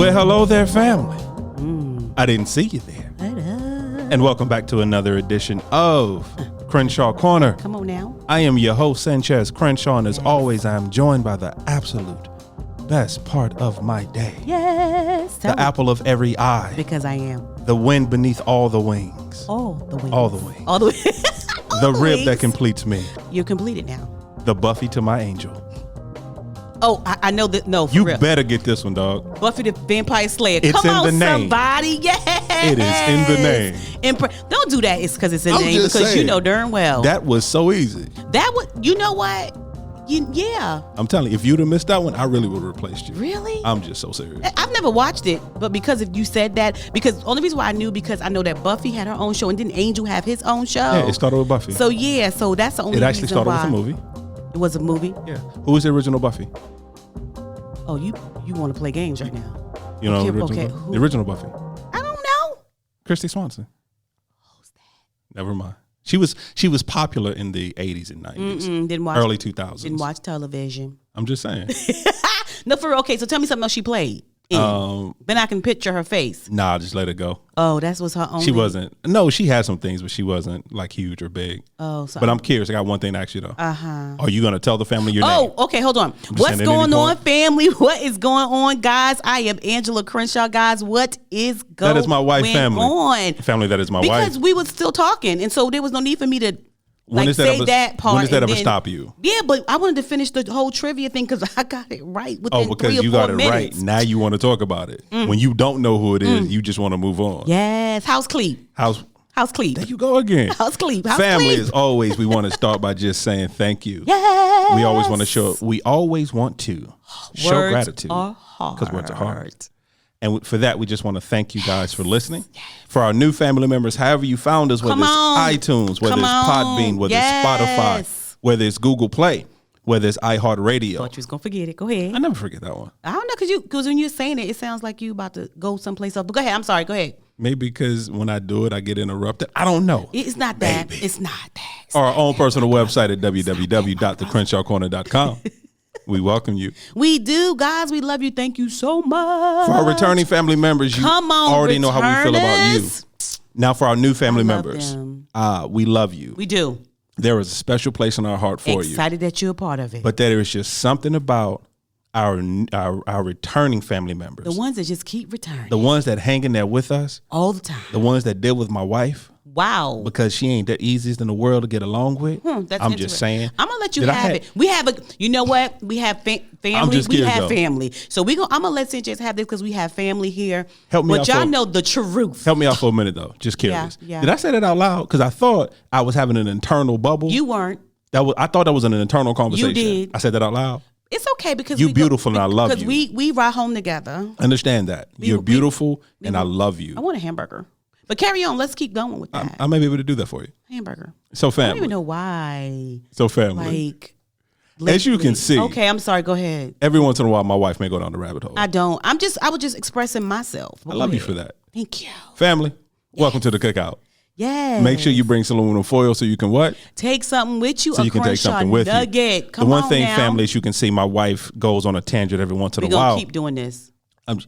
Well, hello there, family. I didn't see you there. And welcome back to another edition of Crenshaw Corner. Come on now. I am your host, Sanchez Crenshaw, and as always, I am joined by the absolute best part of my day. Yes. The apple of every eye. Because I am. The wind beneath all the wings. All the wings. All the wings. All the wings. The rib that completes me. You're completed now. The Buffy to my angel. Oh, I know that. No, for You real. better get this one, dog. Buffy the Vampire Slayer. It's Come in on, the name. somebody. Yes. It is in the name. Don't do that. It's because it's in the I'm name. just Because saying, you know darn well. That was so easy. That would, you know what? Yeah. I'm telling you, if you'd have missed that one, I really would have replaced you. Really? I'm just so serious. I've never watched it, but because if you said that, because only reason why I knew, because I know that Buffy had her own show and didn't Angel have his own show? Yeah, it started with Buffy. So yeah, so that's the only It actually reason started why. with a movie. It was a movie? Yeah. Who was the original Buffy? Oh, you want to play games right now? You know, Okay, the original Buffy. I don't know. Christy Swanson. Who's that? Never mind. She was popular in the 80s and 90s. Didn't watch. Early 2000s. Didn't watch television. I'm just saying. No, for real. Okay, so tell me something else she played in. Then I can picture her face. Nah, just let it go. Oh, that was her only. She wasn't. No, she had some things, but she wasn't like huge or big. Oh, so. But I'm curious. I got one thing to ask you though. Are you gonna tell the family your name? Oh, okay, hold on. just What's saying, at going any on, point. family? What is going on, guys? I am Angela Crenshaw, guys. What is going on? That is my wife, family. Family, that is my wife. Because we were still talking, and so there was no need for me to When does that say ever- that part. when does that and ever then- stop you? Yeah, but I wanted to finish the whole trivia thing because I got it right within Oh, because 3 or 4 you got it right. minutes. Now you want to talk about it. When you don't know who it is, you just want to move on. Yes, house Cleep. House Cleep. There you go again. House Cleep. Family, as always, we want to start by just saying thank you. Yes. We always want to show Words gratitude. are hard. Because words are hard. And for that, we just want to thank you guys for listening. For our new family members, however you found us, whether Come on. it's iTunes, whether Come it's Podbean, on. whether Yes. it's Spotify, whether it's Google Play, whether it's iHeartRadio. Thought you was gonna forget it. Go ahead. I never forget that one. I don't know, because when you're saying it, it sounds like you about to go someplace else. But go ahead. I'm sorry. Go ahead. Maybe because when I do it, I get interrupted. I don't know. It's not that. Maybe. It's not that. Our own personal website at www.thecrenshawcorner.com. We welcome you. We do, guys. We love you. Thank you so much. For our returning family members, you Come on, already know how we feel about you. returners. Now, for our new family love members, them. we love you. We do. There is a special place in our heart for you. Excited that you're a part of it. But there is just something about our returning family members. The ones that just keep returning. The ones that hang in there with us. All the time. The ones that deal with my wife. Wow. Because she ain't the easiest in the world to get along with. That's I'm just saying. I'm gonna let you Did I have have- it. We have a. You know what? We have family. I'm just we curious, have though. family. So I'm gonna let Sanchez have this because we have family here. Help me But out y'all for- know the truth. Help me out for a minute, though. Just curious. Yeah. Did I say that out loud? Because I thought I was having an internal bubble. You weren't. I thought that was an internal conversation. did. I said that out loud. It's okay because You we beautiful and I love because you. we ride home together. Understand that. You're beautiful and I love you. I want a hamburger. But carry on. Let's keep going with that. I may be able to do that for you. Hamburger. So I family. don't even know why. So family. Like, As you can see. Okay, I'm sorry. Go ahead. Every once in a while, my wife may go down the rabbit hole. I don't. I was just expressing myself. I love you for that. Thank you. Family, welcome to the cookout. Yes. Make sure you bring some aluminum foil so you can what? Take something with you. So you can take something with nugget. you. Come the one on thing, now. family, is you can see my wife goes on a tangent every once in We're a gonna while. keep doing this.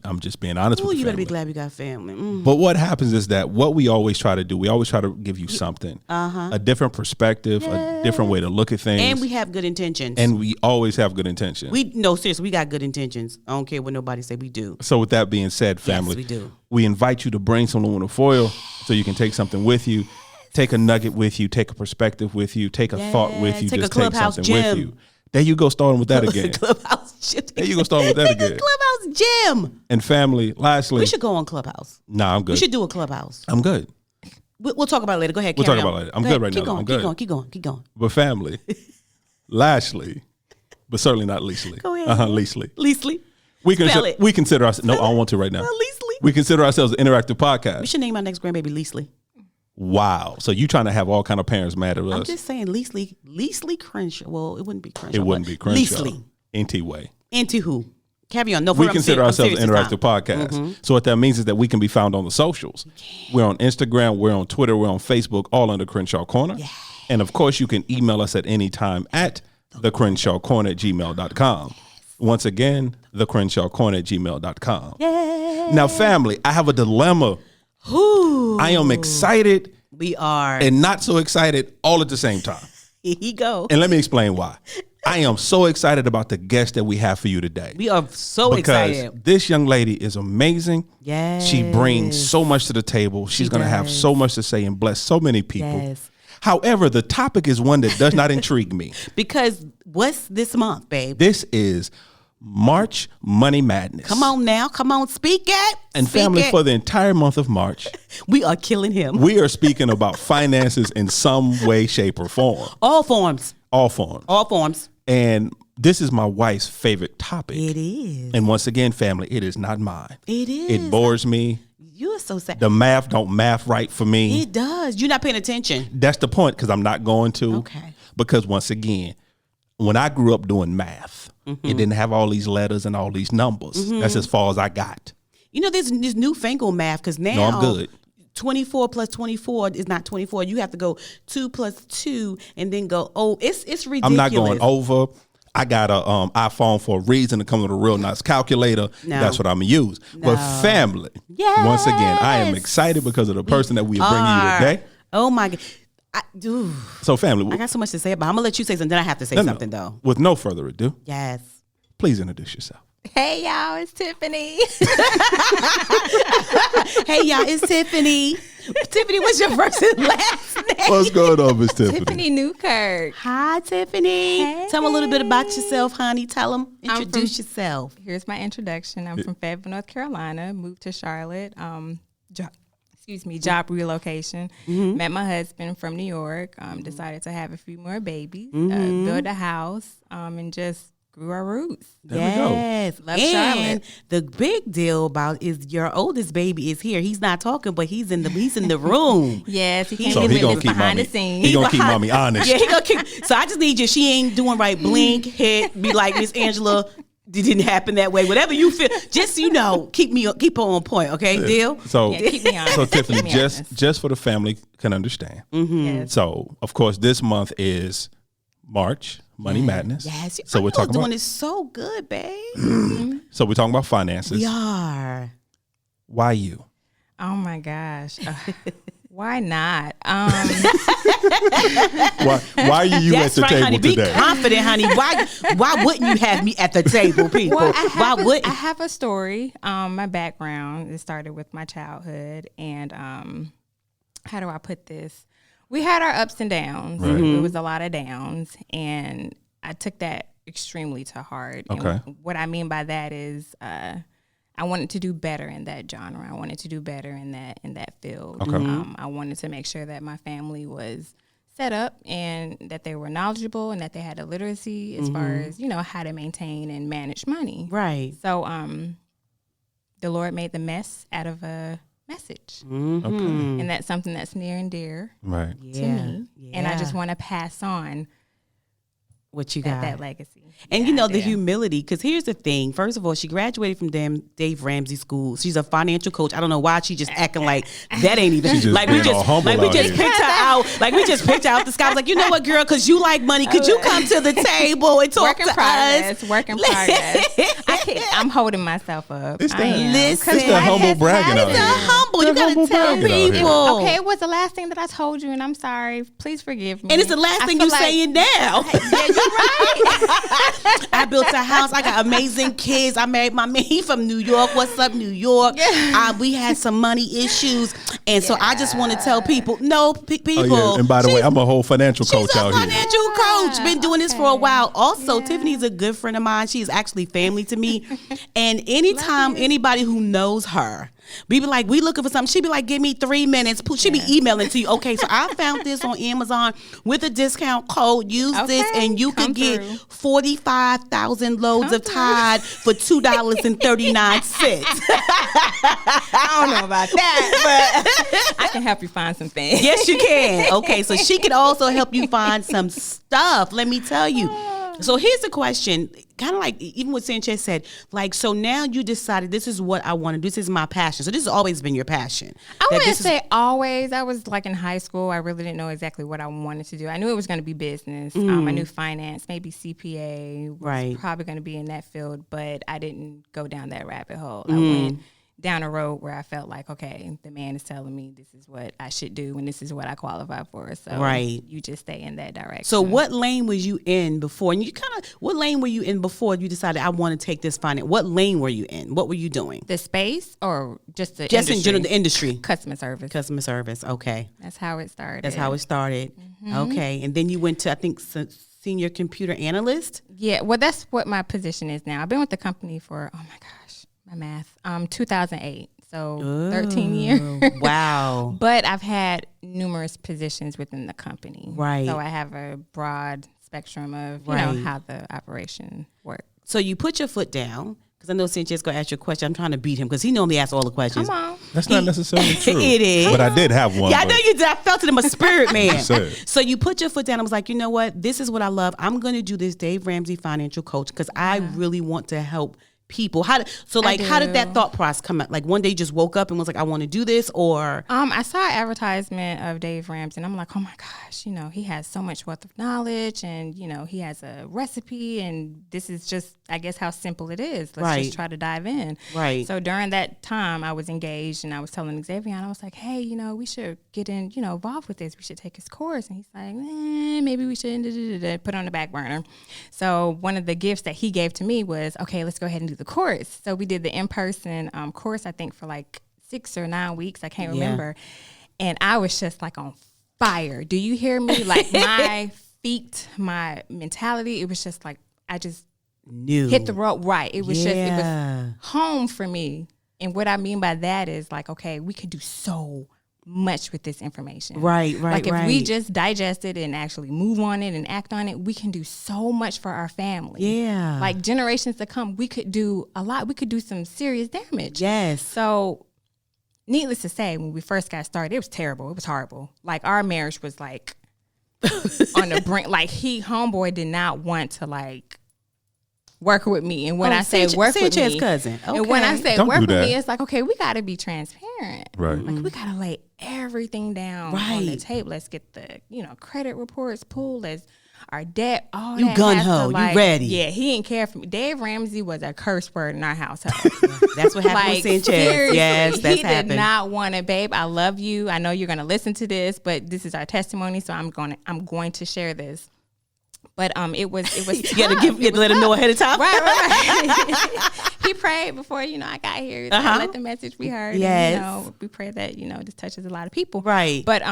I'm just being honest Ooh, with you. you better be glad we got family. But what happens is that what we always try to do, we always try to give you something, a different perspective, a different way to look at things. And we have good intentions. And we always have good intentions. Seriously, we got good intentions. I don't care what nobody say, we do. So with that being said, family, we do. We invite you to bring some aluminum foil so you can take something with you, take a nugget with you, take a perspective with you, take a thought with you, Take a just take clubhouse something gym. with you. There you go, starting with that again. Clubhouse gym. There you go, starting with that Take again. a clubhouse gym. And family, lastly. We should go on Clubhouse. Nah, I'm good. We should do a Clubhouse. I'm good. We'll talk about it later. Go ahead. We'll carry talk on. about it later. I'm Go good ahead. right keep now, though. Going, I'm keep good. going. Keep going. Keep going. But family, lastly, but certainly not leastly. Go ahead. Leastly. Leastly. We Spell it. consider ourselves. No, I don't want to right now. Leastly. We consider ourselves an interactive We podcast. should name our next grandbaby Leastly. Wow. So you trying to have all kind of parents mad at us? I'm just saying Leastly Crenshaw. Well, it wouldn't be Crenshaw. It wouldn't be Crenshaw. Leastly. NT-way. Into who? Carry on. No, We consider ourselves an interactive podcast. podcast. So what that means is that we can be found on the socials. We're on Instagram, we're on Twitter, we're on Facebook, all under Crenshaw Corner. Yeah. And of course, you can email us at any time at thecrenshawcorner@gmail.com. Once again, the Crenshaw Corner at gmail.com. Yay. Now, family, I have a dilemma. Ooh. I am excited. We are. And not so excited all at the same time. Here you go. And let me explain why. I am so excited about the guest that we have for you today. We are so excited. Because this young lady is amazing. Yes. She brings so much to the table. She's going to have so much to say and bless so many people. Yes. However, the topic is one that does not intrigue me. Because what's this month, babe? This is March Money Madness. Come on now. Come on. Speak it. And Speak family, it. for the entire month of March, we are killing him. we are speaking about finances in some way, shape, or form. All forms. All forms. All forms. And this is my wife's favorite topic. It is. And once again, family, it is not mine. It is. It bores me. You're so sad. The math don't math right for me. It does. You're not paying attention. That's the point, because I'm not going to. Okay. Because once again, when I grew up doing math, it didn't have all these letters and all these numbers. That's as far as I got. You know, there's this newfangled math because now No, I'm good. 24 plus 24 is not 24. You have to go 2 plus 2 and then go, it's ridiculous. I'm not going over. I got a iPhone for a reason to come with a real nice calculator. No. That's what I'm going to use. But family, once again, I am excited because of the person that we are bringing you today. Oh, my God. So family, I got so much to say about it. I'm going to let you say something, then I have to say something, though. With no further ado, Yes. please introduce yourself. Hey y'all, it's Tyffani. Hey, y'all, it's Tyffani. Tyffani, what's your first and last name? What's going on, Miss Tyffani? Tyffani Newkirk. Hi, Tyffani. Hey. Tell them a little bit about yourself, honey. Tell them, introduce yourself. Here's my introduction. I'm from Fayetteville, North Carolina. Moved to Charlotte. Job relocation. Met my husband from New York. Decided to have a few more babies. Build a house. And just grew our roots. There we go. Yes. Love and Charlotte. the big deal about is your oldest baby is here. He's not talking, but he's in the room. Yes, he came So in he with gonna this keep behind mommy. the scenes. He gonna keep mommy honest. Yeah, he gonna keep. So I just need you. She ain't doing right. Blink, hit, be like Miss Angela. It didn't happen that way. Whatever you feel, just keep her on point. Okay, deal. So, Yeah, keep me honest. so Keep Tyffani, me just honest. for the family can understand. Yes. So, of course, this month is March Money Madness. Yes. So I we're know talking doing about. it so good, babe. So we're talking about finances. We are. Why you? Oh my gosh. Why not? Why are you That's at the right, table honey. today? Be confident, honey. Why wouldn't you have me at the table, people? I have a story. My background, it started with my childhood, and how do I put this? We had our ups and downs. Right. It was a lot of downs, and I took that extremely to heart. Okay. And what I mean by that is I wanted to do better in that genre. I wanted to do better in that field. Okay. I wanted to make sure that my family was set up and that they were knowledgeable and that they had a literacy as far as, how to maintain and manage money. Right. So the Lord made the mess out of a message. Okay. And that's something that's near and dear Right. to me. And I just want to pass on what you got. that legacy. And Yeah, the I do. humility, because here's the thing. First of all, she graduated from Dave Ramsey School. She's a financial coach. I don't know why she just acting like that ain't even She just like we being all just humble like we out just here. picked her out. Like we just picked her out the sky. I was like, you know what, girl, because you like money. Could you come to the table and talk Work in to progress. us? Work in progress. I'm holding myself up. It's I that- am. Listen, It's the humble bragging out It's here. humble. You The gotta humble tell bragging out here. people. Okay, it was the last thing that I told you, and I'm sorry. Please forgive me. And it's the last I thing feel you saying now. Yeah, you're right. I built a house. I got amazing kids. I married my man. He from New York. What's up, New York? We had some money issues, and so I just want to tell people, people. Oh yeah. And by the way, I'm a whole financial She's coach a out here. financial coach. Been doing this for a Okay. while. Also, Yeah. Tiffany's a good friend of mine. She's actually family to me. And anytime anybody who knows her, we be like, we looking for something. She be like, give me 3 minutes. She be emailing to you. Okay, so I found this on Amazon with a discount code. Use this, Okay, and you come can get through. 45,000 loads Come of Tide for $2.39. I don't know about that, but I can help you find some things. Yes, you can. Okay, so she can also help you find some stuff. Let me tell you. So here's the question, kind of like even what Sanchez said, like, so now you decided this is what I want to do. This is my passion. So this has always been your passion. I wouldn't say always. I was like in high school. I really didn't know exactly what I wanted to do. I knew it was going to be business. I knew finance, maybe CPA. Was probably going to be in that field, but I didn't go down that rabbit hole. I went down a road where I felt like, okay, the man is telling me this is what I should do and this is what I qualify for. So you just stay in that direction. So what lane was you in before? And what lane were you in before you decided I want to take this finance? What lane were you in? What were you doing? The space or just the industry? In general, the industry. Customer service. Okay. That's how it started. Okay. And then you went to, I think, senior computer analyst? Yeah. Well, that's what my position is now. I've been with the company for, oh my gosh, my math, 2008. So 13 years. Wow. But I've had numerous positions within the company. Right. So I have a broad spectrum of, you know, how the operation works. So you put your foot down, because I know Sanchez going to ask you a question. I'm trying to beat him because he normally asks all the questions. Come on. That's not necessarily true. It is. But I did have one. Yeah, I know you did. I felt it in my spirit, man. Sir. So you put your foot down. I was like, you know what? This is what I love. I'm going to do this Dave Ramsey financial coach because I really want to help people. How did that thought process come out? Like one day you just woke up and was like, I want to do this, or I saw an advertisement of Dave Ramsey and I'm like, oh my gosh, you know, he has so much wealth of knowledge and, you know, he has a recipe and this is just, I guess, how simple it is. Let's just try to dive in. Right. So during that time I was engaged and I was telling Xavier, I was like, hey, you know, we should get in, you know, involved with this. We should take his course. And he's like, maybe we should put it on the back burner. So one of the gifts that he gave to me was, okay, let's go ahead and do the course. So we did the in-person course, I think for like 6 or 9 weeks. I can't remember. And I was just like on fire. Do you hear me? Like my feet, my mentality, it was just like, I just hit the road. Right. It was just, it was home for me. And what I mean by that is like, okay, we could do so much with this information. Right. Like if we just digest it and actually move on it and act on it, we can do so much for our family. Yeah. Like generations to come, we could do a lot. We could do some serious damage. Yes. So needless to say, when we first got started, it was terrible. It was horrible. Like our marriage was like on the brink. Like homeboy did not want to like work with me. And when I say work with me, cousin. Okay. And when I say Don't work with that. me, it's like, okay, we got to be transparent. Right. Like we got to lay everything down on the table. Let's get the, you know, credit reports pulled. Let's our debt, all you that. Gun ho, you ready. Yeah, he didn't care for me. Dave Ramsey was a curse word in our household. That's what happened with Sanchez. Seriously, yes, that's happened. He did not want it, babe. I love you. I know you're going to listen to this, but this is our testimony, so I'm going to share this. But it was you gotta let him know ahead of time. Right. He prayed before, I got here. Let the message be heard. Yes. And, we pray that, this touches a lot of people. Right. But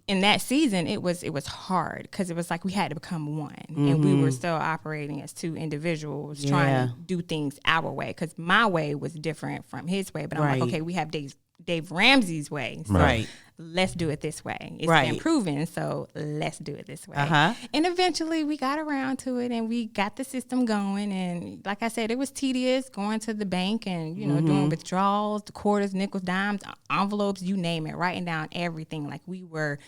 in that season, it was hard because it was like we had to become one. And we were still operating as two individuals trying to do things our way because my way was different from his way. But I'm like, okay, we have Dave Ramsey's way. So right. Let's do it this way. It's been proven, so let's do it this way. And eventually we got around to it and we got the system going. And like I said, it was tedious going to the bank and, doing withdrawals, the quarters, nickels, dimes, envelopes, you name it, writing down everything. Like we were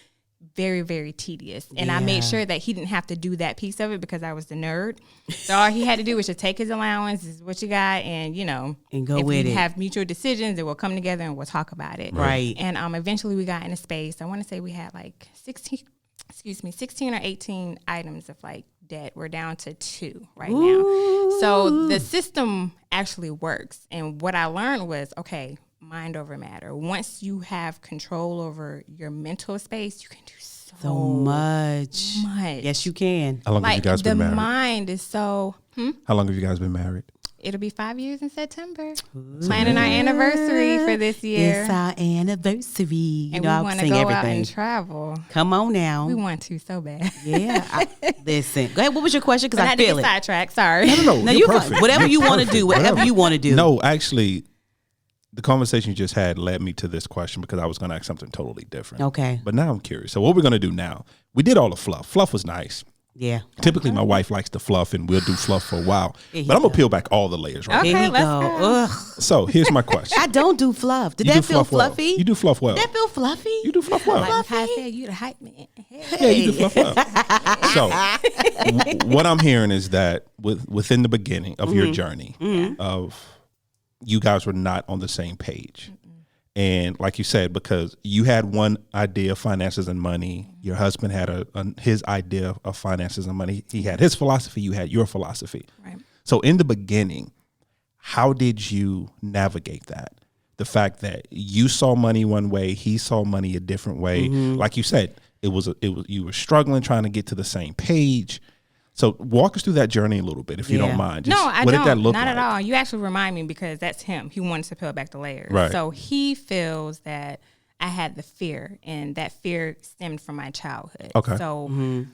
very, very tedious. And I made sure that he didn't have to do that piece of it because I was the nerd. So all he had to do was just take his allowance, this is what you got, and, and go if with we it. have mutual decisions, and we'll come together and we'll talk about it. Right. And eventually we got in a space. I want to say we had like 16 or 18 items of like debt. We're down to 2 right now. So the system actually works. And what I learned was, okay, mind over matter. Once you have control over your mental space, you can do so much. Yes, you can. How long have you guys been married? The mind is so... How long have you guys been married? It'll be 5 years in September. Planning our anniversary for this year. It's our anniversary. And we want to go out and travel. Come on now. We want to so bad. Yeah. Listen. Go ahead. What was your question? Because I feel it. Sidetracked. Sorry. No, you're perfect. Whatever you want to do. Whatever you want to do. No, actually, the conversation you just had led me to this question because I was going to ask something totally different. Okay. But now I'm curious. So what we're going to do now, we did all the fluff. Fluff was nice. Yeah. Typically, my wife likes to fluff, and we'll do fluff for a while. But I'm going to peel back all the layers, right? Okay, Here we let's go. go. Ugh. So here's my question. I don't do fluff. Did You that do feel fluff well. fluffy? You do fluff well. Did that feel fluffy? You do fluff well. Like I said, you the hype man. Yeah, you do fluff well. So what I'm hearing is that within the beginning of your journey of you guys were not on the same page. And like you said, because you had one idea of finances and money, your husband had his idea of finances and money. He had his philosophy, you had your philosophy. Right. So in the beginning, how did you navigate that? The fact that you saw money one way, he saw money a different way. Like you said, it was you were struggling trying to get to the same page. So walk us through that journey a little bit, if you don't mind. No, I what don't. Did that look Not like? at all. You actually remind me because that's him. He wanted to peel back the layers. Right. So he feels that I had the fear, and that fear stemmed from my childhood. Okay. So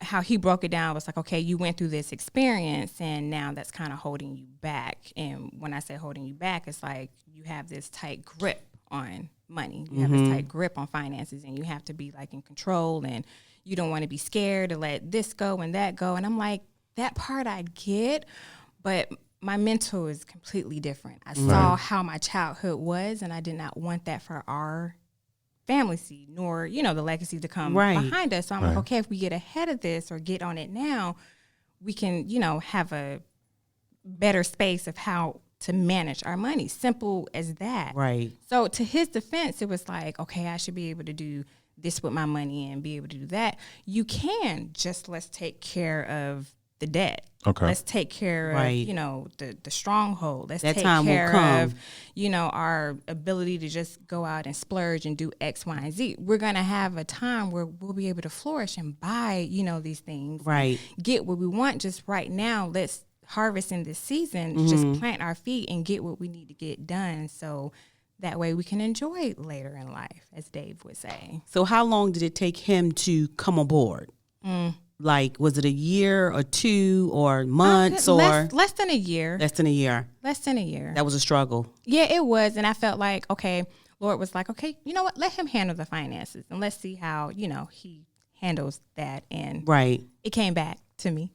how he broke it down was like, okay, you went through this experience, and now that's kind of holding you back. And when I say holding you back, it's like you have this tight grip on money. You have this tight grip on finances, and you have to be like in control, and you don't want to be scared to let this go and that go. And I'm like, that part I get, but my mental is completely different. I saw how my childhood was, and I did not want that for our family seed, nor, the legacy to come behind us. So I'm like, okay, if we get ahead of this or get on it now, we can, have a better space of how to manage our money. Simple as that. Right. So to his defense, it was like, okay, I should be able to do this with my money and be able to do that. You can, just let's take care of the debt. Okay. Let's take care of, the stronghold. Let's That take time will care come. of, our ability to just go out and splurge and do X, Y, and Z. We're going to have a time where we'll be able to flourish and buy, these things. Right. Get what we want just right now. Let's harvest in this season, just plant our feet and get what we need to get done. So that way we can enjoy it later in life, as Dave would say. So how long did it take him to come aboard? Like, was it a year or two or months or? Less than a year. Less than a year. Less than a year. That was a struggle. Yeah, it was. And I felt like, okay, Lord was like, okay, you know what? Let him handle the finances and let's see how, he handles that. And it came back to me.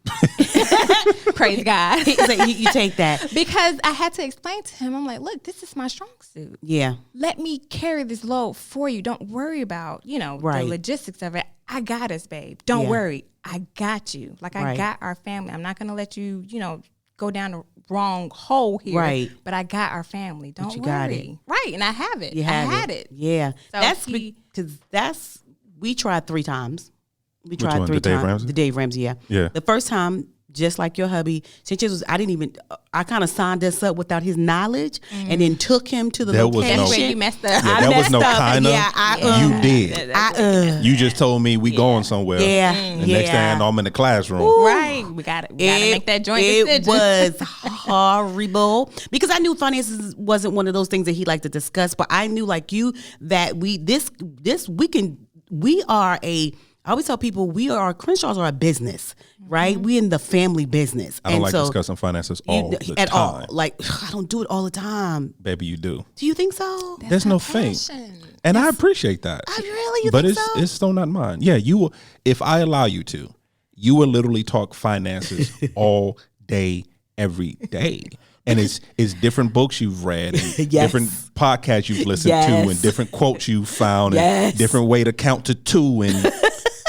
Praise God. So you take that. Because I had to explain to him, I'm like, look, this is my strong suit. Yeah. Let me carry this load for you. Don't worry about, the logistics of it. I got us, babe. Don't worry. I got you. Like, I got our family. I'm not going to let you, go down the wrong hole here. Right. But I got our family. Don't worry. Got it. Right. And I have it. You I had it. Yeah. So that's because we tried 3 times. We Which tried one? 3 The Dave times. Ramsey? The Dave Ramsey, yeah. Yeah. The first time, just like your hubby, I kind of signed us up without his knowledge and then took him to the There was location. no- That's where you messed up. Yeah, that was no kinda. Yeah, You did. You just told me we going somewhere. Yeah, And next thing I know, I'm in the classroom. Right. We got to make that joint It decision. was horrible because I knew finances wasn't one of those things that he liked to discuss, but I knew, like you, that I always tell people Crenshaws are a business, right? We in the family business. I don't like discussing finances all the at time. all. Like, I don't do it all the time. Baby, you do. Do you think so? There's no thing. And I appreciate that. You but think it's still not mine. Yeah, you will. If I allow you to, you will literally talk finances all day, every day. And it's different books you've read, and different podcasts you've listened to, and different quotes you've found, and different way to count to 2, and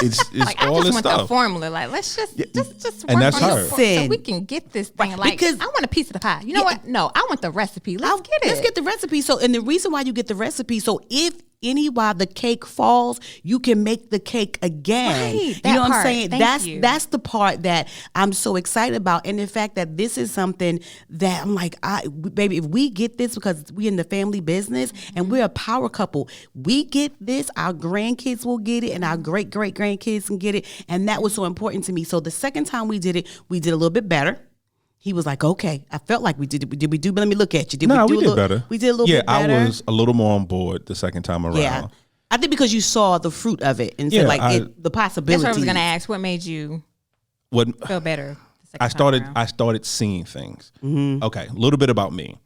it's like, all I this just want stuff. the formula. Like, let's just And work that's on her. the formula so we can get this thing. Like, because I want a piece of the pie. You know what? No, I want the recipe. Let's get it. Let's get the recipe. So, and the reason why you get the recipe, so if while the cake falls, you can make the cake again. Right, you that know what I'm part. saying? Thank you. That's the part that I'm so excited about, and the fact that this is something that I'm like, baby, if we get this, because we in the family business and we're a power couple, we get this, our grandkids will get it, and our great grandkids can get it, and that was so important to me. So the second time we did it, we did a little bit better. He was like, okay, I felt like we did it. Did we do? But let me look at you. We did better. We did a little bit better. Yeah, I was a little more on board the second time around. Yeah. I think because you saw the fruit of it and said, the possibility. That's what I was going to ask. What made you feel better? I started seeing things. Mm-hmm. Okay, a little bit about me.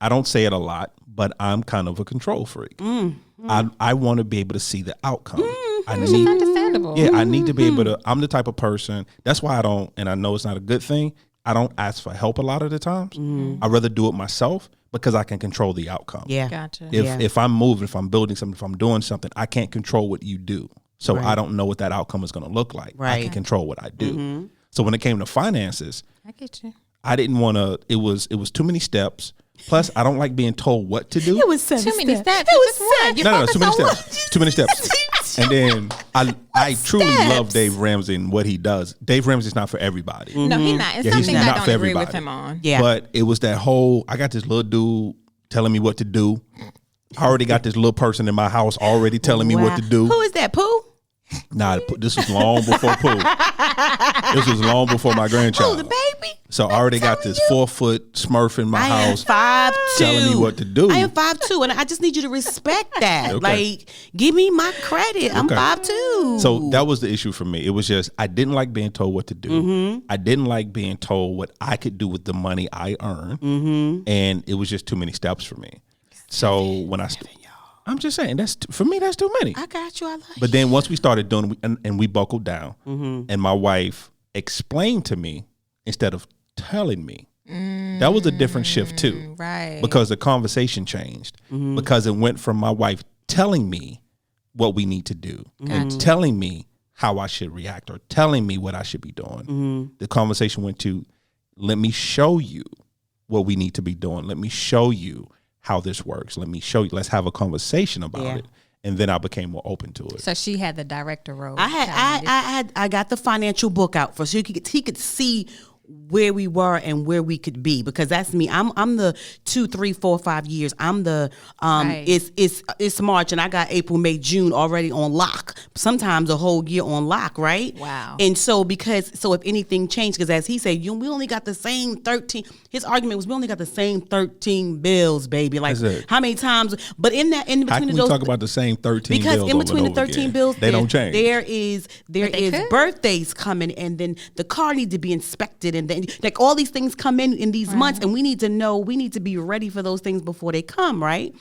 I don't say it a lot, but I'm kind of a control freak. I want to be able to see the outcome. I need understandable. Yeah, I need to be able to. I'm the type of person. That's why I don't, and I know it's not a good thing. I don't ask for help a lot of the times. I'd rather do it myself because I can control the outcome. Yeah. Gotcha. If I'm moving, if I'm building something, if I'm doing something, I can't control what you do. So I don't know what that outcome is going to look like. I can control what I do. So when it came to finances, I get you. I didn't want to. It was too many steps. Plus, I don't like being told what to do. It was 7 Too many steps. It was 7. No, too many steps. Too many steps. And then I truly love Dave Ramsey and what he does. Dave Ramsey's not for everybody. No, he's not. It's Yeah, he's something not I for don't agree with everybody. him on. Yeah. But it was that whole, I got this little dude telling me what to do. I already got this little person in my house already telling me what to do. Who is that, Pooh? Nah, this was long before Pooh. This was long before my grandchild. Oh, the baby. So I already got this 4-foot Smurf in my house I am 5'2". telling me what to do. I am 5'2", and I just need you to respect that. Okay. Like, give me my credit. I'm Okay. 5'2". So that was the issue for me. It was just I didn't like being told what to do. I didn't like being told what I could do with the money I earn, and it was just too many steps for me. So when I'm just saying for me that's too many. I got you. I love you. But then once we started doing and we buckled down, and my wife explained to me instead of telling me, that was a different shift too. Right. Because the conversation changed. Because it went from my wife telling me what we need to do and telling me how I should react or telling me what I should be doing. The conversation went to, let me show you what we need to be doing. Let me show you how this works. Let me show you. Let's have a conversation about it. And then I became more open to it. So she had the director role. I got the financial book out for so he could see where we were and where we could be, because that's me. I'm the 2, 3, 4, 5 years. I'm the Right. it's March and I got April, May, June already on lock. Sometimes a whole year on lock, right? Wow. And so if anything changed, because as he said, we only got the same 13. His argument was we only got the same 13 bills, baby. Like That's it. how many times? But in How between can we those, talk about the same 13 because bills in between over the and over 13 again? bills, They don't change. There is could. birthdays coming, and then the car needs to be inspected, and then like all these things come in these months, and we need to be ready for those things before they come, right?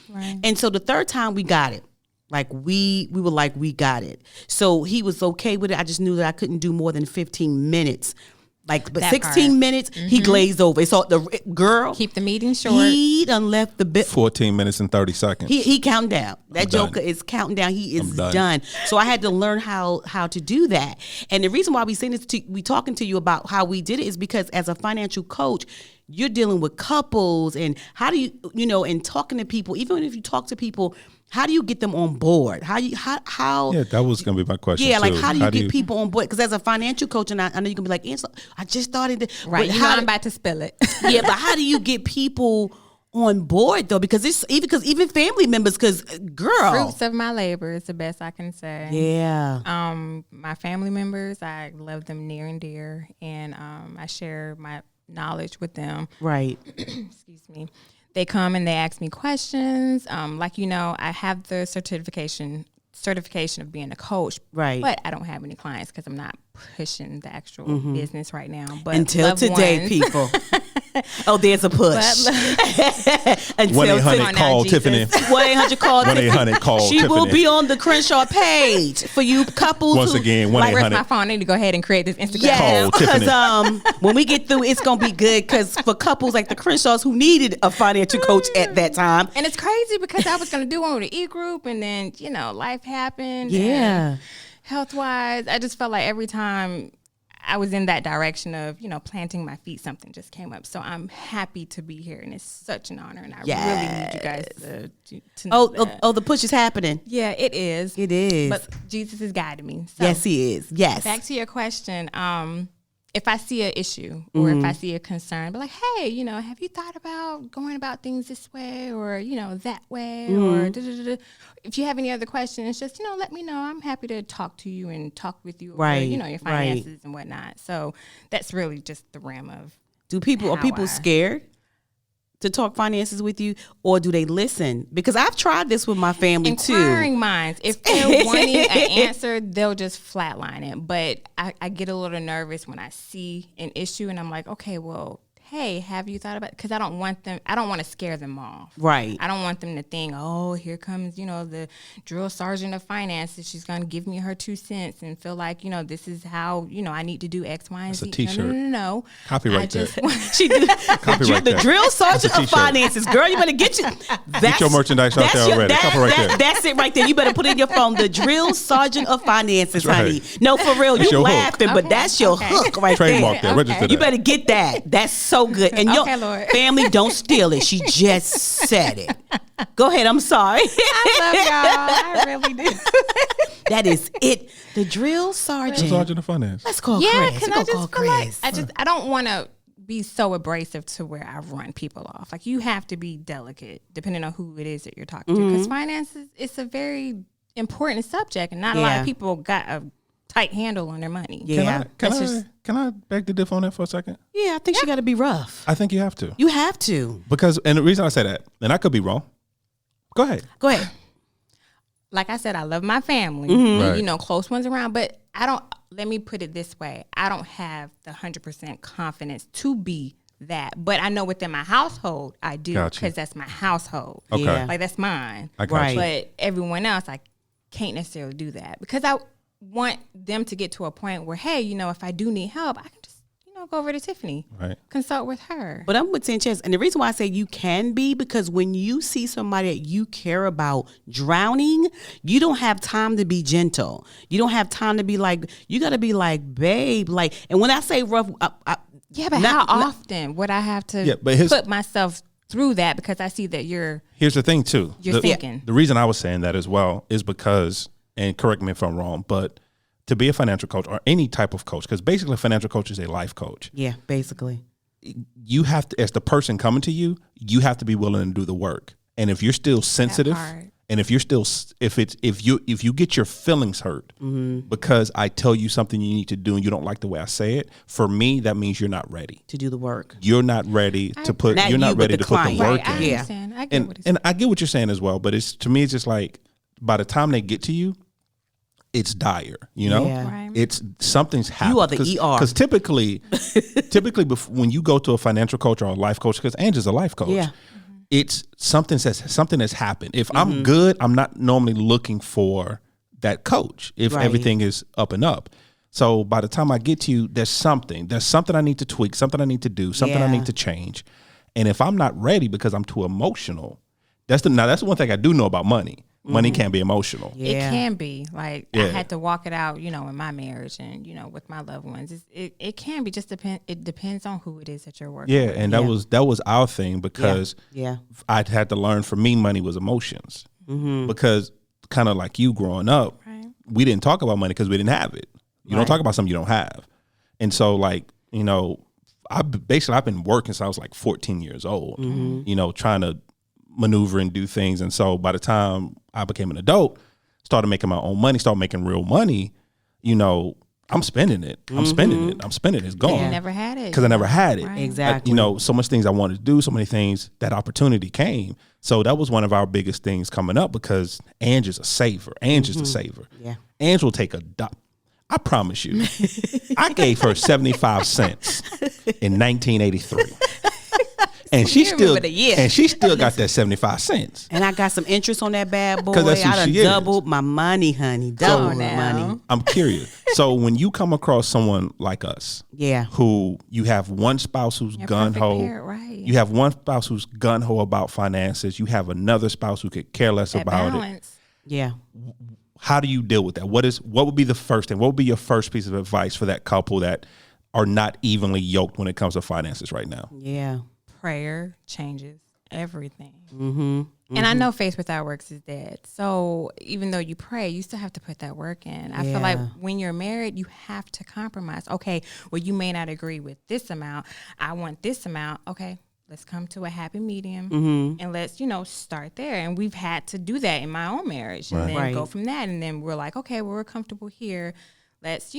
And so the third time we got it. Like we were like, we got it. So he was okay with it. I just knew that I couldn't do more than 15 minutes. But That 16 part. minutes, he glazed over. So the girl, Keep the meeting short. he done left the bit. 14 minutes and 30 seconds. He counting down. That I'm done. joker is counting down. He is I'm done. done. So I had to learn how to do that. And the reason why we talking to you about how we did it is because as a financial coach, you're dealing with couples, and how do you and talking to people. Even if you talk to people, how do you get them on board? How Yeah, that was going to be my question. Yeah, like too. how do you get people on board? Because as a financial coach, and I know you're gonna be like, Angela, I just started. Right. But I'm about to spill it. yeah, but how do you get people on board though? Because even family members, because girl, Fruits of my labor is the best I can say. yeah, My family members, I love them near and dear, and I share my knowledge with them. right, Excuse me. They come and they ask me questions. I have the certification of being a coach, Right. But I don't have any clients because I'm not pushing the actual business right now. But until loved today, ones- people. Oh, there's a push. Until 1-800 call Tyffani. 1-800 call 1-800 call She will Tyffani. be on the Crenshaw page for you couples. Once who, again, Like, where's my 1-800. phone? I need to go ahead and create this Instagram. Yeah, Call because when we get through, it's gonna be good. Because for couples like the Crenshaws who needed a financial coach at that time, And it's crazy because I was going to do one with the e-group, and then, life happened. yeah, Health-wise, I just felt like every time I was in that direction of, planting my feet, something just came up. So I'm happy to be here, and it's such an honor, and I really need you guys to know that. the push is happening. Yeah, it is. It is. But Jesus has guided me. So Yes, he is. Yes. back to your question. If I see an issue or if I see a concern, but like, hey, have you thought about going about things this way or, that way or da-da-da-da. If you have any other questions, just, let me know. I'm happy to talk to you and talk with you Right, over, your finances and whatnot. So that's really just the realm of Are people scared to talk finances with you, or do they listen? Because I've tried this with my family inquiring too. minds. If they're wanting an answer, they'll just flatline it. But I get a little nervous when I see an issue and I'm like, okay, well, hey, have you thought about, because I don't want to scare them off. Right. I don't want them to think, oh, here comes, the drill sergeant of finances. She's going to give me her 2 cents and feel like, this is how, I need to do X, Y, and That's a Z. t-shirt. No. Copyright that. She do the drill sergeant of finances. Girl, you better get your merchandise out there already. Copyright that. That's it right there. You better put it in your phone. The drill sergeant of finances, honey. Right. No, for real. That's You your laughing, but that's your hook right Trademark there. that. Register that. You better get that. That's so good. And your Lord. family, don't steal it. She just said it. Go ahead. I'm sorry. I love y'all. I really do. That is it. The drill sergeant. Sergeant of finance. Let's call Yeah, Chris. because We're I gonna just call feel like Chris. I don't want to be so abrasive to where I run people off. Like, you have to be delicate depending on who it is that you're talking to. Because finances, it's a very important subject, and not a lot of people got a tight handle on their money. Yeah. Can I beg to differ on that for a second? Yeah, I think she got to be rough. I think you have to. You have to. Because, and the reason I say that, and I could be wrong. Go ahead. Go ahead. Like I said, I love my family, Right. close ones around, but let me put it this way. I don't have the 100% confidence to be that, but I know within my household, I do, Gotcha. because that's my household. Okay. Yeah. Like, that's mine. I got Right. you. But everyone else, I can't necessarily do that, because I want them to get to a point where, hey, if I do need help, I can just, go over to Tyffani, Right. consult with her. But I'm with Sanchez. And the reason why I say you can be, because when you see somebody that you care about drowning, you don't have time to be gentle. You don't have time to be like, you got to be like, babe. Like, and when I say rough, Yeah, but how often would I have to put myself through that, because I see that Here's the thing too. You're thinking. The reason I was saying that as well is because, and correct me if I'm wrong, but to be a financial coach or any type of coach, because basically a financial coach is a life coach. yeah, basically. You have to, as the person coming to you, you have to be willing to do the work. And if you're still sensitive, part. and if you get your feelings hurt because I tell you something you need to do and you don't like the way I say it, for me that means you're not ready. To do the work. You're not ready to put. Not You're not you, but ready the to put the client. work Right, I in. understand. I get what he's saying. And I get what you're saying as well, but to me it's just like by the time they get to you, it's dire. Yeah. Right. It's something's happened. You are the ER. Because typically, when you go to a financial coach or a life coach, because Angie's a life coach, Yeah. it's something has happened. If I'm good, I'm not normally looking for that coach if Right. everything is up and up. So by the time I get to you, there's something I need to tweak, something I need to do, something I Yeah. need to change. And if I'm not ready because I'm too emotional, that's the one thing I do know about money. Money can be emotional. Yeah. It can be. Like, I Yeah. had to walk it out, in my marriage and, with my loved ones. It can be, it depends on who it is that you're working Yeah, with. and that was our thing because Yeah. I'd had to learn. For me, money was emotions because kind of like you growing up, Right. we didn't talk about money because we didn't have it. You don't talk about something you don't have, and so I've been working since I was like 14 years old, trying to maneuver and do things. And so by the time I became an adult, started making my own money, started making real money, I'm spending it. I'm spending it. It's gone. You never had it. Because I never had it. Right. Exactly. So much things I wanted to do, so many things, that opportunity came. So that was one of our biggest things coming up because Ange is a saver. Angie's a saver. Yeah. Ange will take I promise you, I gave her 75 cents in 1983. And she still got that 75 cents. And I got some interest on that bad boy. 'Cause that's who I done she is. doubled my money, honey. Doubled my now. money. I'm curious. So when you come across someone like us, Yeah. who you have one spouse who's You're gun perfect ho, pair, right. you have one spouse who's gun ho about finances, you have another spouse who could care less That about it. balance. Yeah. How do you deal with that? What would be the first thing? What would be your first piece of advice for that couple that are not evenly yoked when it comes to finances right now? Yeah. Prayer changes everything. And I know faith without works is dead. So even though you pray, you still have to put that work in. I feel like when you're married, you have to compromise. Okay, well, you may not agree with this amount. I want this amount. Okay, let's come to a happy medium and let's, start there. And we've had to do that in my own marriage and then go from that. And then we're like, okay, well, we're comfortable here. Let's,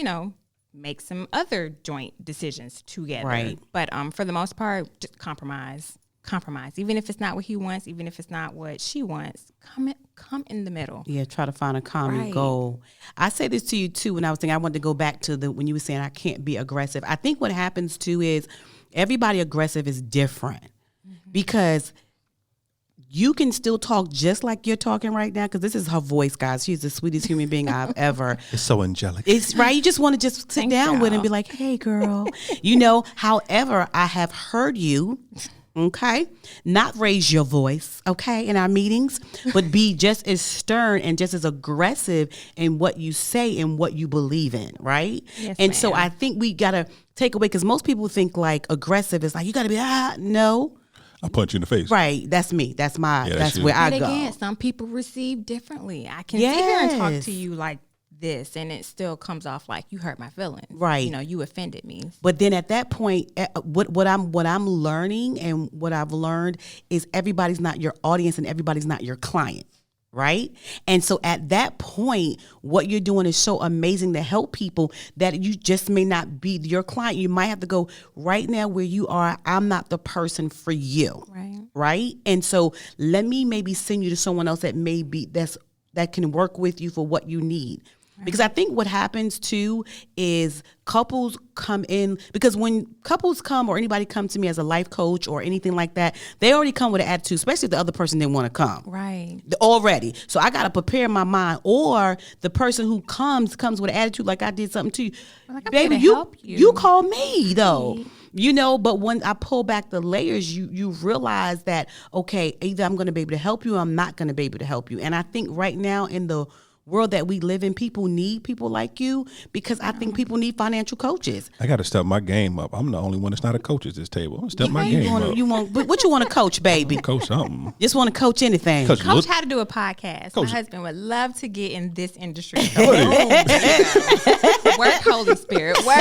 make some other joint decisions together. Right. But for the most part, just compromise. Even if it's not what he wants, even if it's not what she wants, come in the middle. Yeah, try to find a common Right. goal. I said this to you too when I was saying I wanted to go back to when you were saying I can't be aggressive. I think what happens too is everybody aggressive is different because you can still talk just like you're talking right now, because this is her voice, guys. She's the sweetest human being I've ever. It's so angelic. It's right. You just want to just sit down with her and be like, hey, girl. You know, however, I have heard you, okay, not raise your voice, okay, in our meetings, but be just as stern and just as aggressive in what you say and what you believe in, right? Yes, and ma'am. so I think we got to take away, because most people think like aggressive is like, you got to be, no. I'll punch you in the face. Right. That's me. That's you. where I But go. again, some people receive differently. I can sit here and talk Yes. to you like this, and it still comes off like you hurt my feelings. Right. You know, you offended me. But then at that point, what I'm learning and what I've learned is everybody's not your audience and everybody's not your client. Right. And so at that point, what you're doing is so amazing to help people that you just may not be your client. You might have to go right now where you are. I'm not the person for you. Right. Right. And so let me maybe send you to someone else that may be that can work with you for what you need. Because I think what happens too is couples come in, because when couples come or anybody come to me as a life coach or anything like that, they already come with an attitude, especially if the other person didn't want to come. Right. Already. So I got to prepare my mind. Or the person who comes with an attitude like I did something to you. Like, I'm baby, here to help you. you call me though. You know, but when I pull back the layers, you realize that, okay, either I'm going to be able to help you or I'm not going to be able to help you. And I think right now in the world that we live in, people need people like you, because I think people need financial coaches. I got to step my game up. I'm the only one that's not a coach at this table. I'm gonna step my game up. You want what you want to coach, baby? Coach something. Just want to coach anything. Coach, Coach how to do a podcast. Coach. My husband would love to get in this industry. So boom, there you go. Work, Holy Spirit. Work.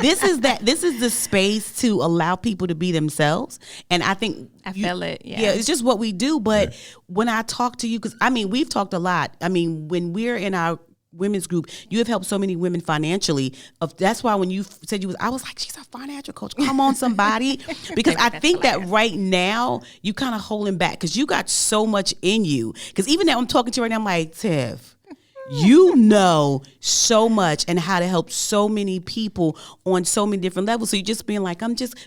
This is the space to allow people to be themselves, and I think I feel it. Yeah. Yeah, it's just what we do. But when I talk to you, because I mean, we've talked a lot. I mean, when we're in our women's group, you have helped so many women financially. That's why when you said I was like, she's a financial coach. Come on, somebody. Because I think that right now you kind of holding back because you got so much in you. Because even now I'm talking to you right now, I'm like, Tiff, you know so much and how to help so many people on so many different levels. So you're just being like,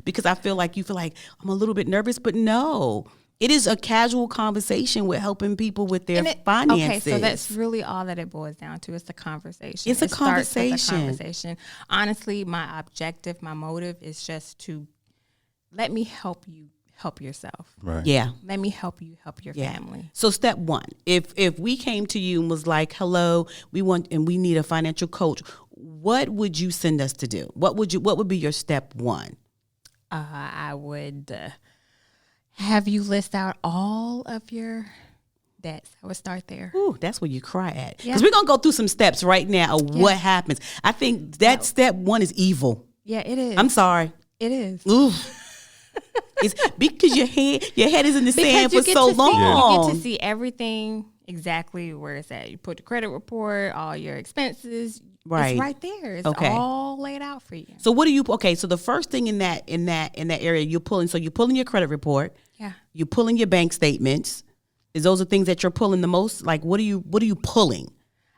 because I feel like you feel like I'm a little bit nervous, but no. It is a casual conversation with helping people with their finances. Okay, so that's really all that it boils down to. It's a conversation. It's a conversation. Starts with a conversation. Honestly, my objective, my motive is just to let me help you help yourself. Right. Yeah. Let me help you help your family. So step one, if we came to you and was like, hello, we need a financial coach, what would you send us to do? What would be your step one? I would have you list out all of your debts. I would start there. Ooh, that's where you cry at. Because Yeah. we're going to go through some steps right now of what happens. I think that step one is evil. Yeah, it is. I'm sorry. It is. Ooh. It's because your head is in the sand for you get so to long. See, you get to see everything exactly where it's at. You put the credit report, all your expenses. Right. It's right there. It's Okay. all laid out for you. So what do you? Okay, so the first thing in that area you're pulling. So you're pulling your credit report. Yeah. You're pulling your bank statements. Is those the things that you're pulling the most? Like what are you pulling?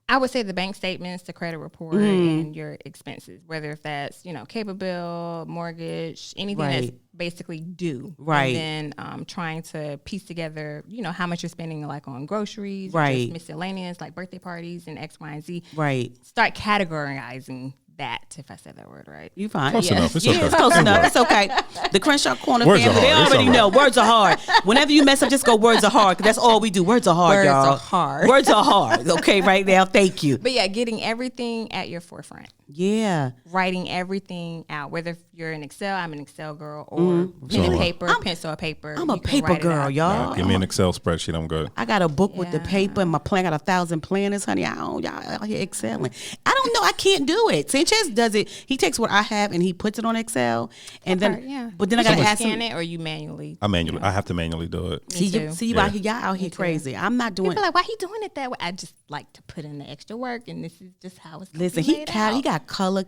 I would say the bank statements, the credit report, and your expenses, whether if that's, cable bill, mortgage, anything that's basically due. Right. And then trying to piece together, how much you're spending like on groceries, Right. just miscellaneous, like birthday parties and X, Y, and Z. Right. Start categorizing that, if I said that word right. You fine. Close enough. It's Yeah, okay. it's close Don't enough. worry. It's okay. The Crenshaw Corner Words are family, they hard. It's already all right. know. Words are hard. Whenever you mess up, just go words are hard, because that's all we do. Words are hard, Words y'all. are hard. Words are hard. Okay, right now. Thank you. But yeah, getting everything at your forefront. Yeah. Writing everything out, whether you're in Excel, I'm an Excel girl, or pen and paper, pencil or paper. I'm a you can paper write it girl, out. y'all. Give me an Excel spreadsheet. I'm good. I got a book with the Yeah. paper and my plan. I got 1,000 planners, honey. Y'all out here excelling. I don't know. I can't do it. Sanchez does it. He takes what I have and he puts it on Excel, and then, Yeah. but then I gotta ask scan him. it, or you manually. I have to manually do it. See you, too. see you Yeah. out here. Y'all out here crazy. I'm not doing. People are like, why he doing it that way? I just like to put in the extra work, and this is just how it's. Listen, he he got color.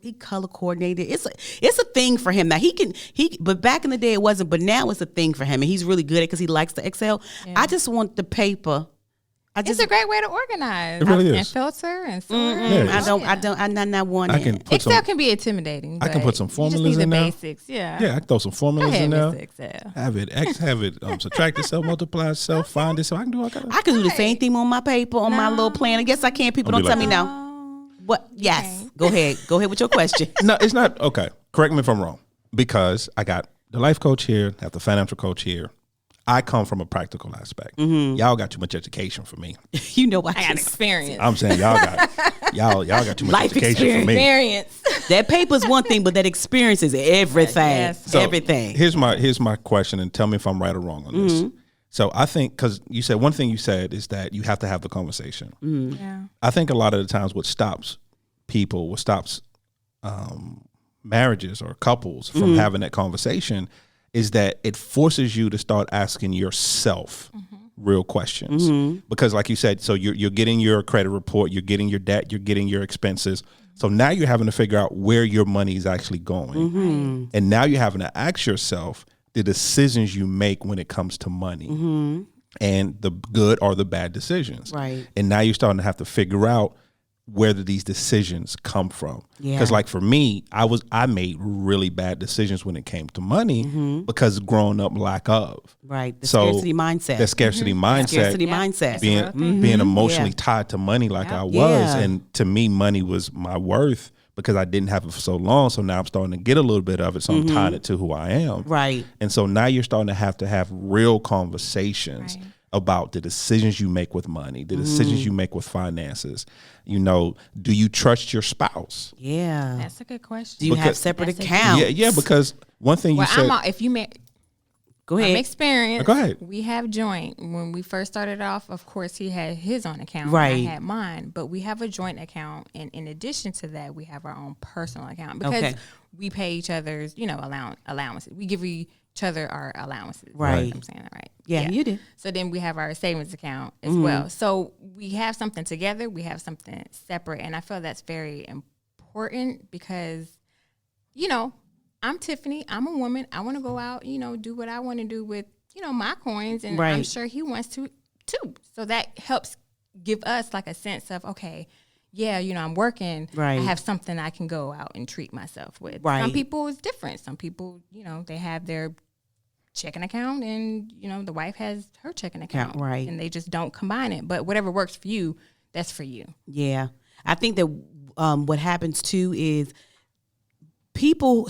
He color coordinated. It's a thing for him now. But back in the day it wasn't. But now it's a thing for him, and he's really good at it because he likes the Excel. Yeah. I just want the paper It's a great way to organize. It really is. And filter and sort. I'm not one. Excel can be intimidating. I can put some formulas in there. Basics, yeah. Yeah, I can throw some formulas in there. Excel. Have it subtract itself, multiply itself, find itself. I can do all kind of. I can do the same thing on my paper, on my little plan. I guess I can. People don't tell me no. What? Yes. Go ahead. Go ahead with your question. No, it's not. Okay. Correct me if I'm wrong. Because I got the life coach here, have the financial coach here. I come from a practical aspect. Y'all got too much education for me. You know, I got experience. I'm saying y'all got too much Life education for me. That paper's one thing, but that experience is everything. Yes. So everything. Here's my question, and tell me if I'm right or wrong on this. So I think, because you said one thing you said is that you have to have the conversation. Yeah. I think a lot of the times what stops people, what stops marriages or couples from having that conversation is that it forces you to start asking yourself real questions. Because like you said, so you're getting your credit report, you're getting your debt, you're getting your expenses. So now you're having to figure out where your money is actually going. And now you're having to ask yourself the decisions you make when it comes to money and the good or the bad decisions. Right. And now you're starting to have to figure out where do these decisions come from. Yeah. Because like for me, I made really bad decisions when it came to money because growing up lack of. Right. The scarcity mindset. The scarcity mindset. Scarcity mindset. Being emotionally tied to money like I was. Yeah. And to me, money was my worth because I didn't have it for so long. So now I'm starting to get a little bit of it. So I'm tying it to who I am. Right. And so now you're starting to have real conversations about the decisions you make with money, the decisions you make with finances. You know, do you trust your spouse? Yeah. That's a good question. Do you have separate accounts? Yeah, because one thing you said. Go ahead. From experience, Go ahead. We have joint. When we first started off, of course, he had his own account. Right. And I had mine. But we have a joint account. And in addition to that, we have our own personal account. Because we pay each other's, allowances. We give each other our allowances. Right. I'm saying that right. Yeah, you do. So then we have our savings account as well. So we have something together. We have something separate. And I feel that's very important because, I'm Tyffani. I'm a woman. I want to go out, do what I want to do with, my coins. And I'm sure he wants to too. So that helps give us like a sense of, okay, yeah, I'm working. Right. I have something I can go out and treat myself with. Right. Some people it's different. Some people, they have their checking account and, the wife has her checking account. Right. And they just don't combine it. But whatever works for you, that's for you. Yeah. I think that what happens too is people...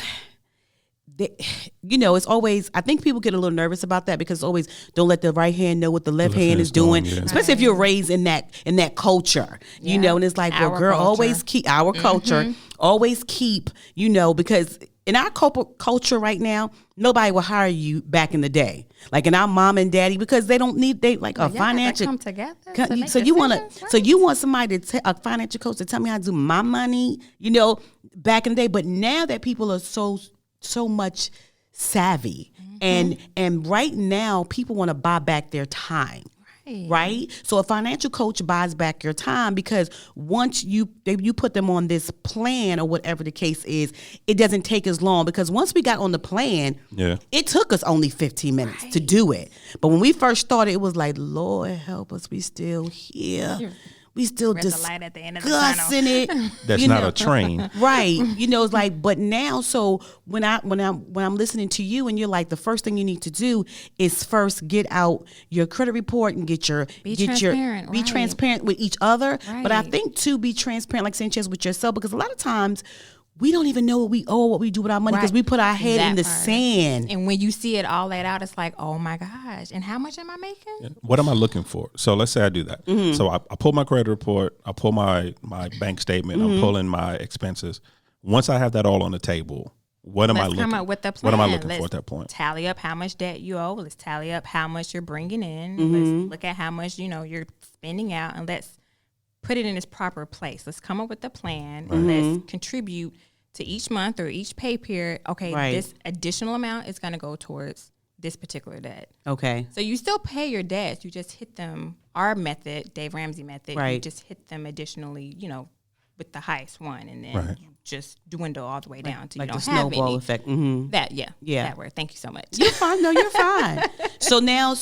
it's always, I think people get a little nervous about that because it's always don't let the right hand know what the left hand is doing, especially if you're raised in that culture, and it's like, well, girl, culture. Always keep our culture, always keep, because in our culture right now, nobody will hire you back in the day, like in our mom and daddy, because they don't need a financial come together. So you want somebody a financial coach to tell me how to do my money, back in the day, but now that people are so much savvy and right now people want to buy back their time. Right? So a financial coach buys back your time because once you put them on this plan or whatever the case is, it doesn't take as long because once we got on the plan, it took us only 15 minutes to do it. But when we first started, it was like, Lord help us, we still here. We still discussing it. That's not a train, right? It's like, but now, so when I'm listening to you, and you're like, the first thing you need to do is first get out your credit report and be transparent with each other. Right. But I think too, be transparent, like Sanchez, with yourself, because a lot of times we don't even know what we owe, what we do with our money, because we put our head in the sand. And when you see it all laid out, it's like, oh my gosh, and how much am I making? Yeah. What am I looking for? So let's say I do that. So I pull my credit report, I pull my bank statement, I'm pulling my expenses. Once I have that all on the table, what am I looking for at that point? Tally up how much debt you owe. Let's tally up how much you're bringing in. Let's look at how much, you're spending out, and let's put it in its proper place. Let's come up with a plan and let's contribute to each month or each pay period. Okay, this additional amount is going to go towards this particular debt. Okay. So you still pay your debts. You just hit them, our method, Dave Ramsey method, you just hit them additionally, with the highest one, and then Right. you just dwindle all the way down to Like you the don't have snowball any. effect. That Yeah. that word. Thank you so much. You're fine. No, you're fine. So now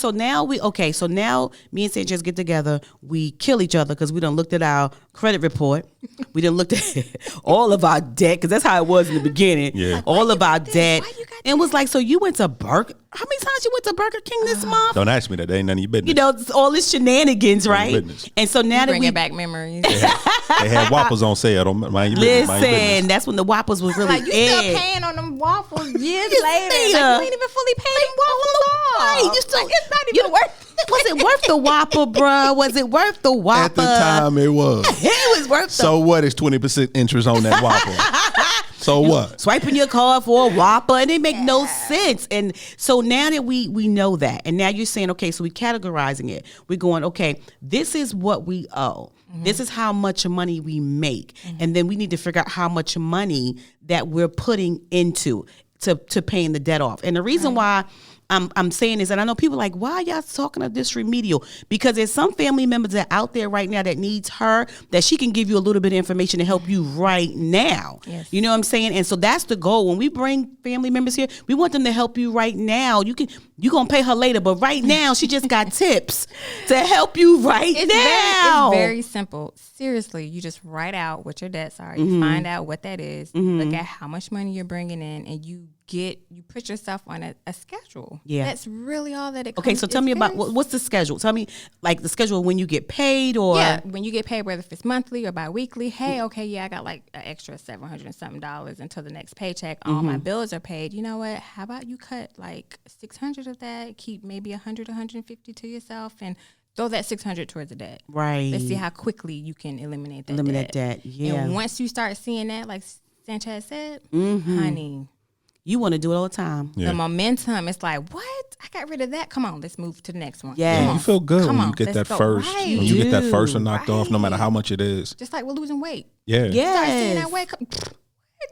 me and Sanchez get together. We kill each other because we done looked at our credit report. We done looked at all of our debt because that's how it was in the beginning. Yeah. All of our debt. Why you got And was like, so you went to Burger? How many times you went to Burger King this month? Don't ask me that. That ain't none of your business. You know, it's all this shenanigans, right? business. And so now that bringing we back memories. They had waffles on sale. Don't mind your business. Mind your listen, business. that's when the Whoppers was really Like you still in. paying on them waffles years Years later. Like later. you ain't even fully paid them waffles off. Right, you still, Like, it's not even worth. Was it worth the Whopper, bruh? Was it worth the Whopper? At the time, it was. It was worth the So what is 20% interest on that Whopper? So what? swiping your card for a Whopper, and it make no sense. And so now that we know that, and now you're saying, okay, so we categorizing it. We're going, okay, this is what we owe. This is how much money we make, and then we need to figure out how much money that we're putting into to paying the debt off. And the reason why I'm saying this, and I know people are like, why are y'all talking of this remedial? Because there's some family members that are out there right now that needs her, that she can give you a little bit of information to help you right now. Yes. You know what I'm saying? And so that's the goal. When we bring family members here, we want them to help you right now. You're going to pay her later, but right now she just got tips to help you right now. It's very simple. Seriously, you just write out what your debts are. You find out what that is. Look at how much money you're bringing in, and you put yourself on a schedule. Yeah. That's really all that it Okay, comes. so tell me about what's the schedule? Tell me, like, the schedule when you get paid, or when you get paid, whether if it's monthly or bi-weekly. Hey, okay, yeah, I got like an extra $700 and something until the next paycheck. All my bills are paid. You know what? How about you cut like 600 of that? Keep maybe 100, 150 to yourself, and throw that 600 towards the debt. right? Let's see how quickly you can eliminate that Eliminate debt. debt, yeah. And once you start seeing that, like Sanchez said, honey, You want to do it all the time. Yeah. the momentum, it's like, what? I got rid of that. Come on, let's move to the next one. Yes. Come You on. feel good Come when on, you get let's that go. first. Right. When you get that do. first one knocked off, no matter how much it is. Just like we're losing weight. Yeah. Start seeing Yes. that weight.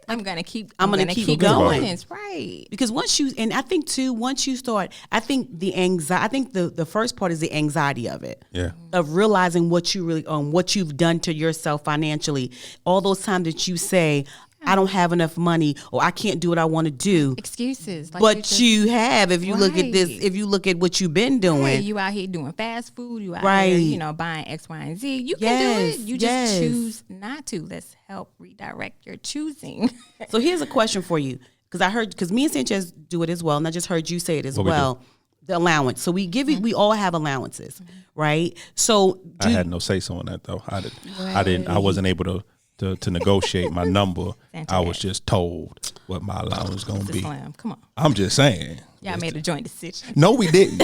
I'm gonna keep. I'm gonna keep going. It's right. Because once you, and I think too, once you start, I think the anxiety, I think the first part is the anxiety of it. Yeah. Of realizing what you really, what you've done to yourself financially. All those times that you say, I don't have enough money, or I can't do what I want to do. Excuses. Like But you have, if you look at this, Right. if you look at what you've been doing. Hey, you out here doing fast food. You out Right. here, buying X, Y, and Z. You can Yes, do it. You just yes. choose not to. Let's help redirect your choosing. So here's a question for you, because me and Sanchez do it as well, and I just heard you say it as What we well. The allowance. So we give you, we all have allowances, right? So I had no say so on that though. I wasn't able to negotiate my number. I was just told what my allowance was gonna be. Slam. Come on. I'm just saying. Y'all made a joint decision. No, we didn't.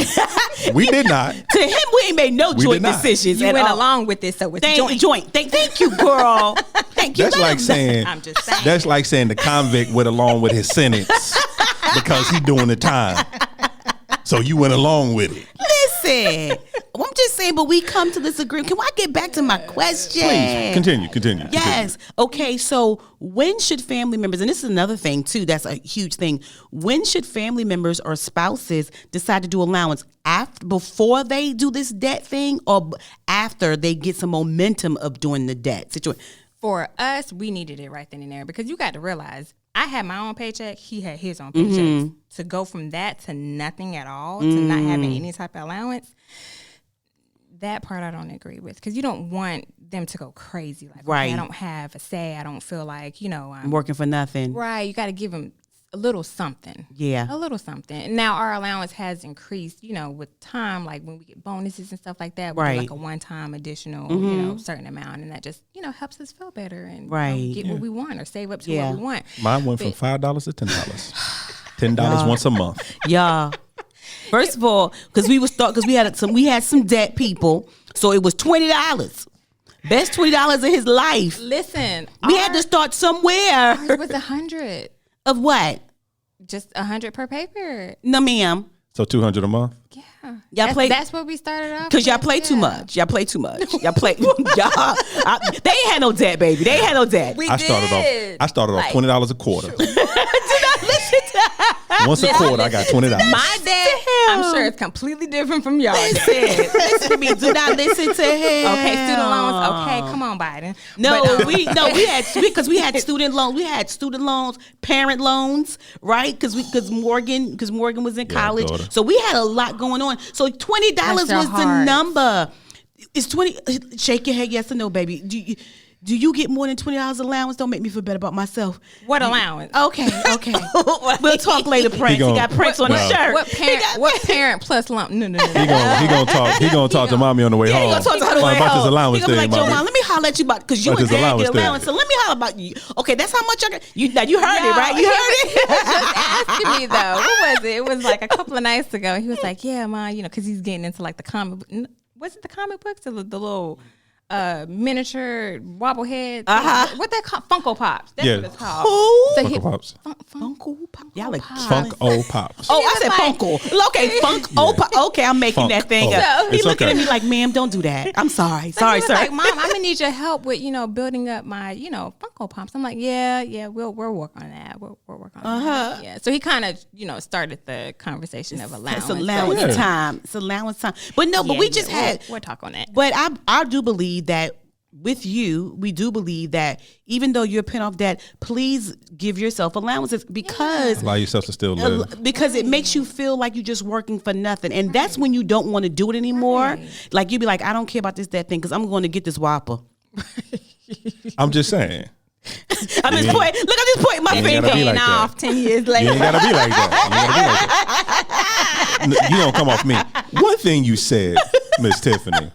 We did not. to him, we ain't made no We joint did not. decisions. You at went all. along with this, so it's joint. Joint. Thank you, girl. Thank you. That's like saying. I'm just saying. That's like saying the convict went along with his sentence because he doing the time. So you went along with it. Listen, I'm just saying, but we come to this agreement. Can I get back to my question? Please continue. Yes. Okay. So when should family members, and this is another thing too, that's a huge thing. When should family members or spouses decide to do allowance? Before they do this debt thing, or after they get some momentum of doing the debt situation? For us, we needed it right then and there, because you got to realize I had my own paycheck. He had his own paycheck. To go from that to nothing at all, to not having any type of allowance, that part I don't agree with, because you don't want them to go crazy. Like, Right. okay, I don't have a say. I don't feel like, I'm working for nothing. right. You got to give them a little something. Yeah. A little something. Now our allowance has increased, with time, like when we get bonuses and stuff like that, we do Right. like a one-time additional, certain amount, and that just, helps us feel better and Right. get what we want or save up to Yeah. what we want. Mine went from $5 to $10. $10 once a month. Yeah. First of all, because we had some debt, people, so it was $20. Best $20 of his life. Listen, We had to start somewhere. Ours was 100, Of what? just 100 per paper. No, ma'am. So $200 a month. Yeah, play- That's what we started off. Because y'all with, play too yeah. much. Y'all play too much. Y'all play. They ain't had no debt, baby. They ain't had no debt. We I started did. off Like- $20 a quarter. Listen to Once a quarter, I got $20. My dad, I'm sure it's completely different from y'all. Listen to me. Do not listen to him. Okay, student loans. Okay, come on, Biden. No, we had student loans. We had student loans, parent loans, right? Because Morgan was in college, daughter. so we had a lot going on. So $20 was the number. It's 20. Shake your head, yes or no, baby. Do you get more than $20 allowance? Don't make me feel bad about myself. What allowance? Okay. We'll talk later, Prince. He got Prince on his shirt. What parent plus lump? No. He gonna talk to mommy on the way home. He gonna talk to her on the way about home. this allowance He gonna be thing, like, Joe, mommy. Mom, let me holler at you about, because you About and this Dad allowance get thing. allowance. So let me holler about you. Okay, that's how much I got. You heard it, right? You heard it. He was just asking me though. What was it? It was like a couple of nights ago. He was like, "Yeah, Ma, because he's getting into like the comic. Was it the comic books or the little miniature wobblehead? What they call Funko Pops? That's what it's called. Who? So Funko Pops. Funko Pop. Y'all like Funko Pops. Oh, I said like- Funko. Okay, Funko Pop. Okay, I'm making that thing Funk. up. He It's looking okay. at me like, ma'am, don't do that. I'm sorry. So Sorry, he was sir. like, Mom, I'm gonna need your help with building up my Funko Pops. I'm like, yeah, we'll work on that. We'll work on that. Yeah. So he kind of started the conversation of allowance. It's allowance Yeah. time. It's allowance time. But no, but we just had. We'll talk on that. But I do believe that with you, we do believe that even though you're paying off debt, please give yourself allowances because Allow yourself to still live. because it makes you feel like you're just working for nothing. And that's when you don't want to do it anymore. Right. Like you be like, I don't care about this debt thing because I'm going to get this Whopper. I'm just saying. I'm just pointing. Look, I'm just pointing my ain't finger. gotta be Paying like that. off 10 years You later. ain't gotta be like that. You don't come off me. One thing you said, Miss Tiffany,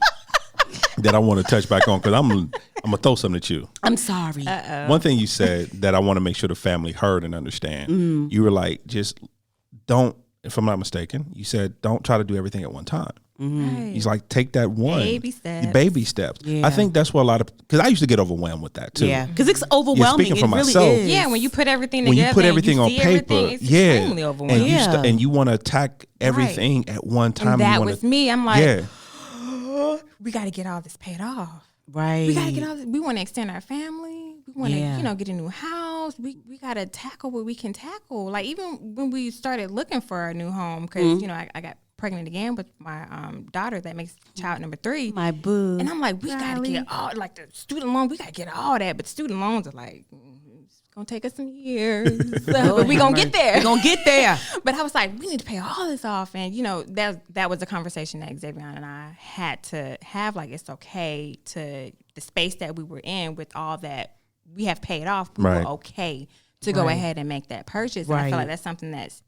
that I want to touch back on because I'm gonna throw something at you. I'm sorry. One thing you said that I want to make sure the family heard and understand. You were like, just don't. If I'm not mistaken, you said don't try to do everything at one time. Right. He's like, take that one Baby steps. Baby steps. Yeah. I think that's what a lot of because I used to get overwhelmed with that too. Yeah, because it's overwhelming. speaking It for really myself. is. Yeah, when you put everything When together, you put and everything you on see paper, everything, it's extremely overwhelming. and you want to attack everything at one time. And you that wanna, was me. I'm like, yeah, we got to get all this paid off. Right. We got to get all this. We want to extend our family. We want to, Yeah. get a new house. We got to tackle what we can tackle. Like even when we started looking for a new home, because I got pregnant again with my daughter that makes child number 3. My boo. And I'm like, we got to get all, like the student loan, we got to get all that. But student loans are like, it's going to take us some years. But we going to get there. We're going to get there. But I was like, we need to pay all this off. And, that was a conversation that Xavier and I had to have. Like, it's okay to the space that we were in with all that we have paid off. We Right. were okay to go ahead and make that purchase. And I feel Right. like that's something that's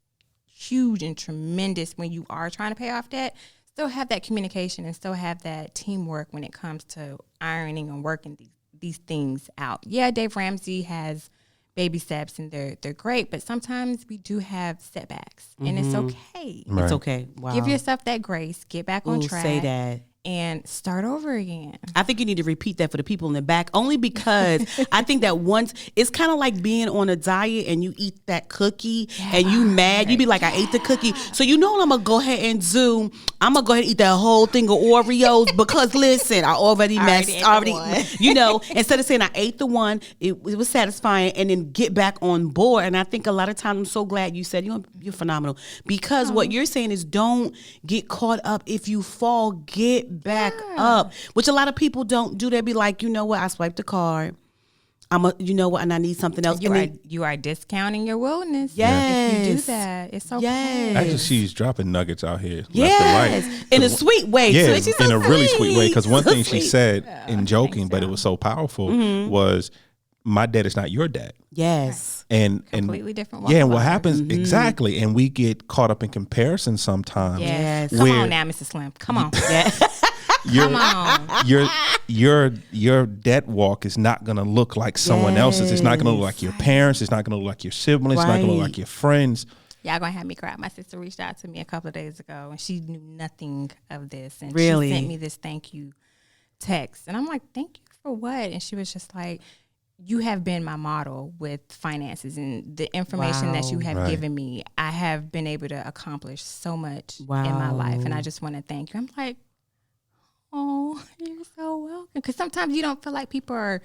huge and tremendous when you are trying to pay off debt. Still have that communication and still have that teamwork when it comes to ironing and working these things out. Yeah, Dave Ramsey has baby steps and they're great, but sometimes we do have setbacks and it's okay. Right. It's okay. Wow. Give yourself that grace, get back on Ooh, track. say that. And start over again. I think you need to repeat that for the people in the back, only because I think that once it's kind of like being on a diet and you eat that cookie and you mad, you be like, I ate the cookie. So you know what I'm going to go ahead and do? I'm going to go ahead and eat that whole thing of Oreos because listen, I already instead of saying I ate the one, it was satisfying and then get back on board. And I think a lot of times I'm so glad you said, you're phenomenal, because what you're saying is don't get caught up. If you fall, get back up, which a lot of people don't do. They be like, you know what, I swiped the card, and I need something else. You are discounting your wellness. Yes. If you do that, it's okay. Yes. Actually, she's dropping nuggets out here left Yes, and right. in a sweet way. Yeah, too. She's so in a really sweet way. Because one So thing she sweet. said in joking, but it was so powerful, was my debt is not your debt. Yes. And Completely different walk Yeah, of and what life. happens exactly, and we get caught up in comparison sometimes. Yes. Yes. Come Where- on now, Mrs. Slim. Come on. Yeah. Your, Come on. your debt walk is not gonna look like someone else's. It's not gonna look like your parents. It's not gonna look like your siblings. It's not gonna look Right. like your friends. Y'all gonna have me cry. My sister reached out to me a couple of days ago and she knew nothing of this. And Really? she sent me this thank you text. And I'm like, thank you for what? And she was just like, you have been my model with finances and the information that you have Right. given me. I have been able to accomplish so much in my life. And I just want to thank you. I'm like, oh, you're so welcome. Because sometimes you don't feel like people are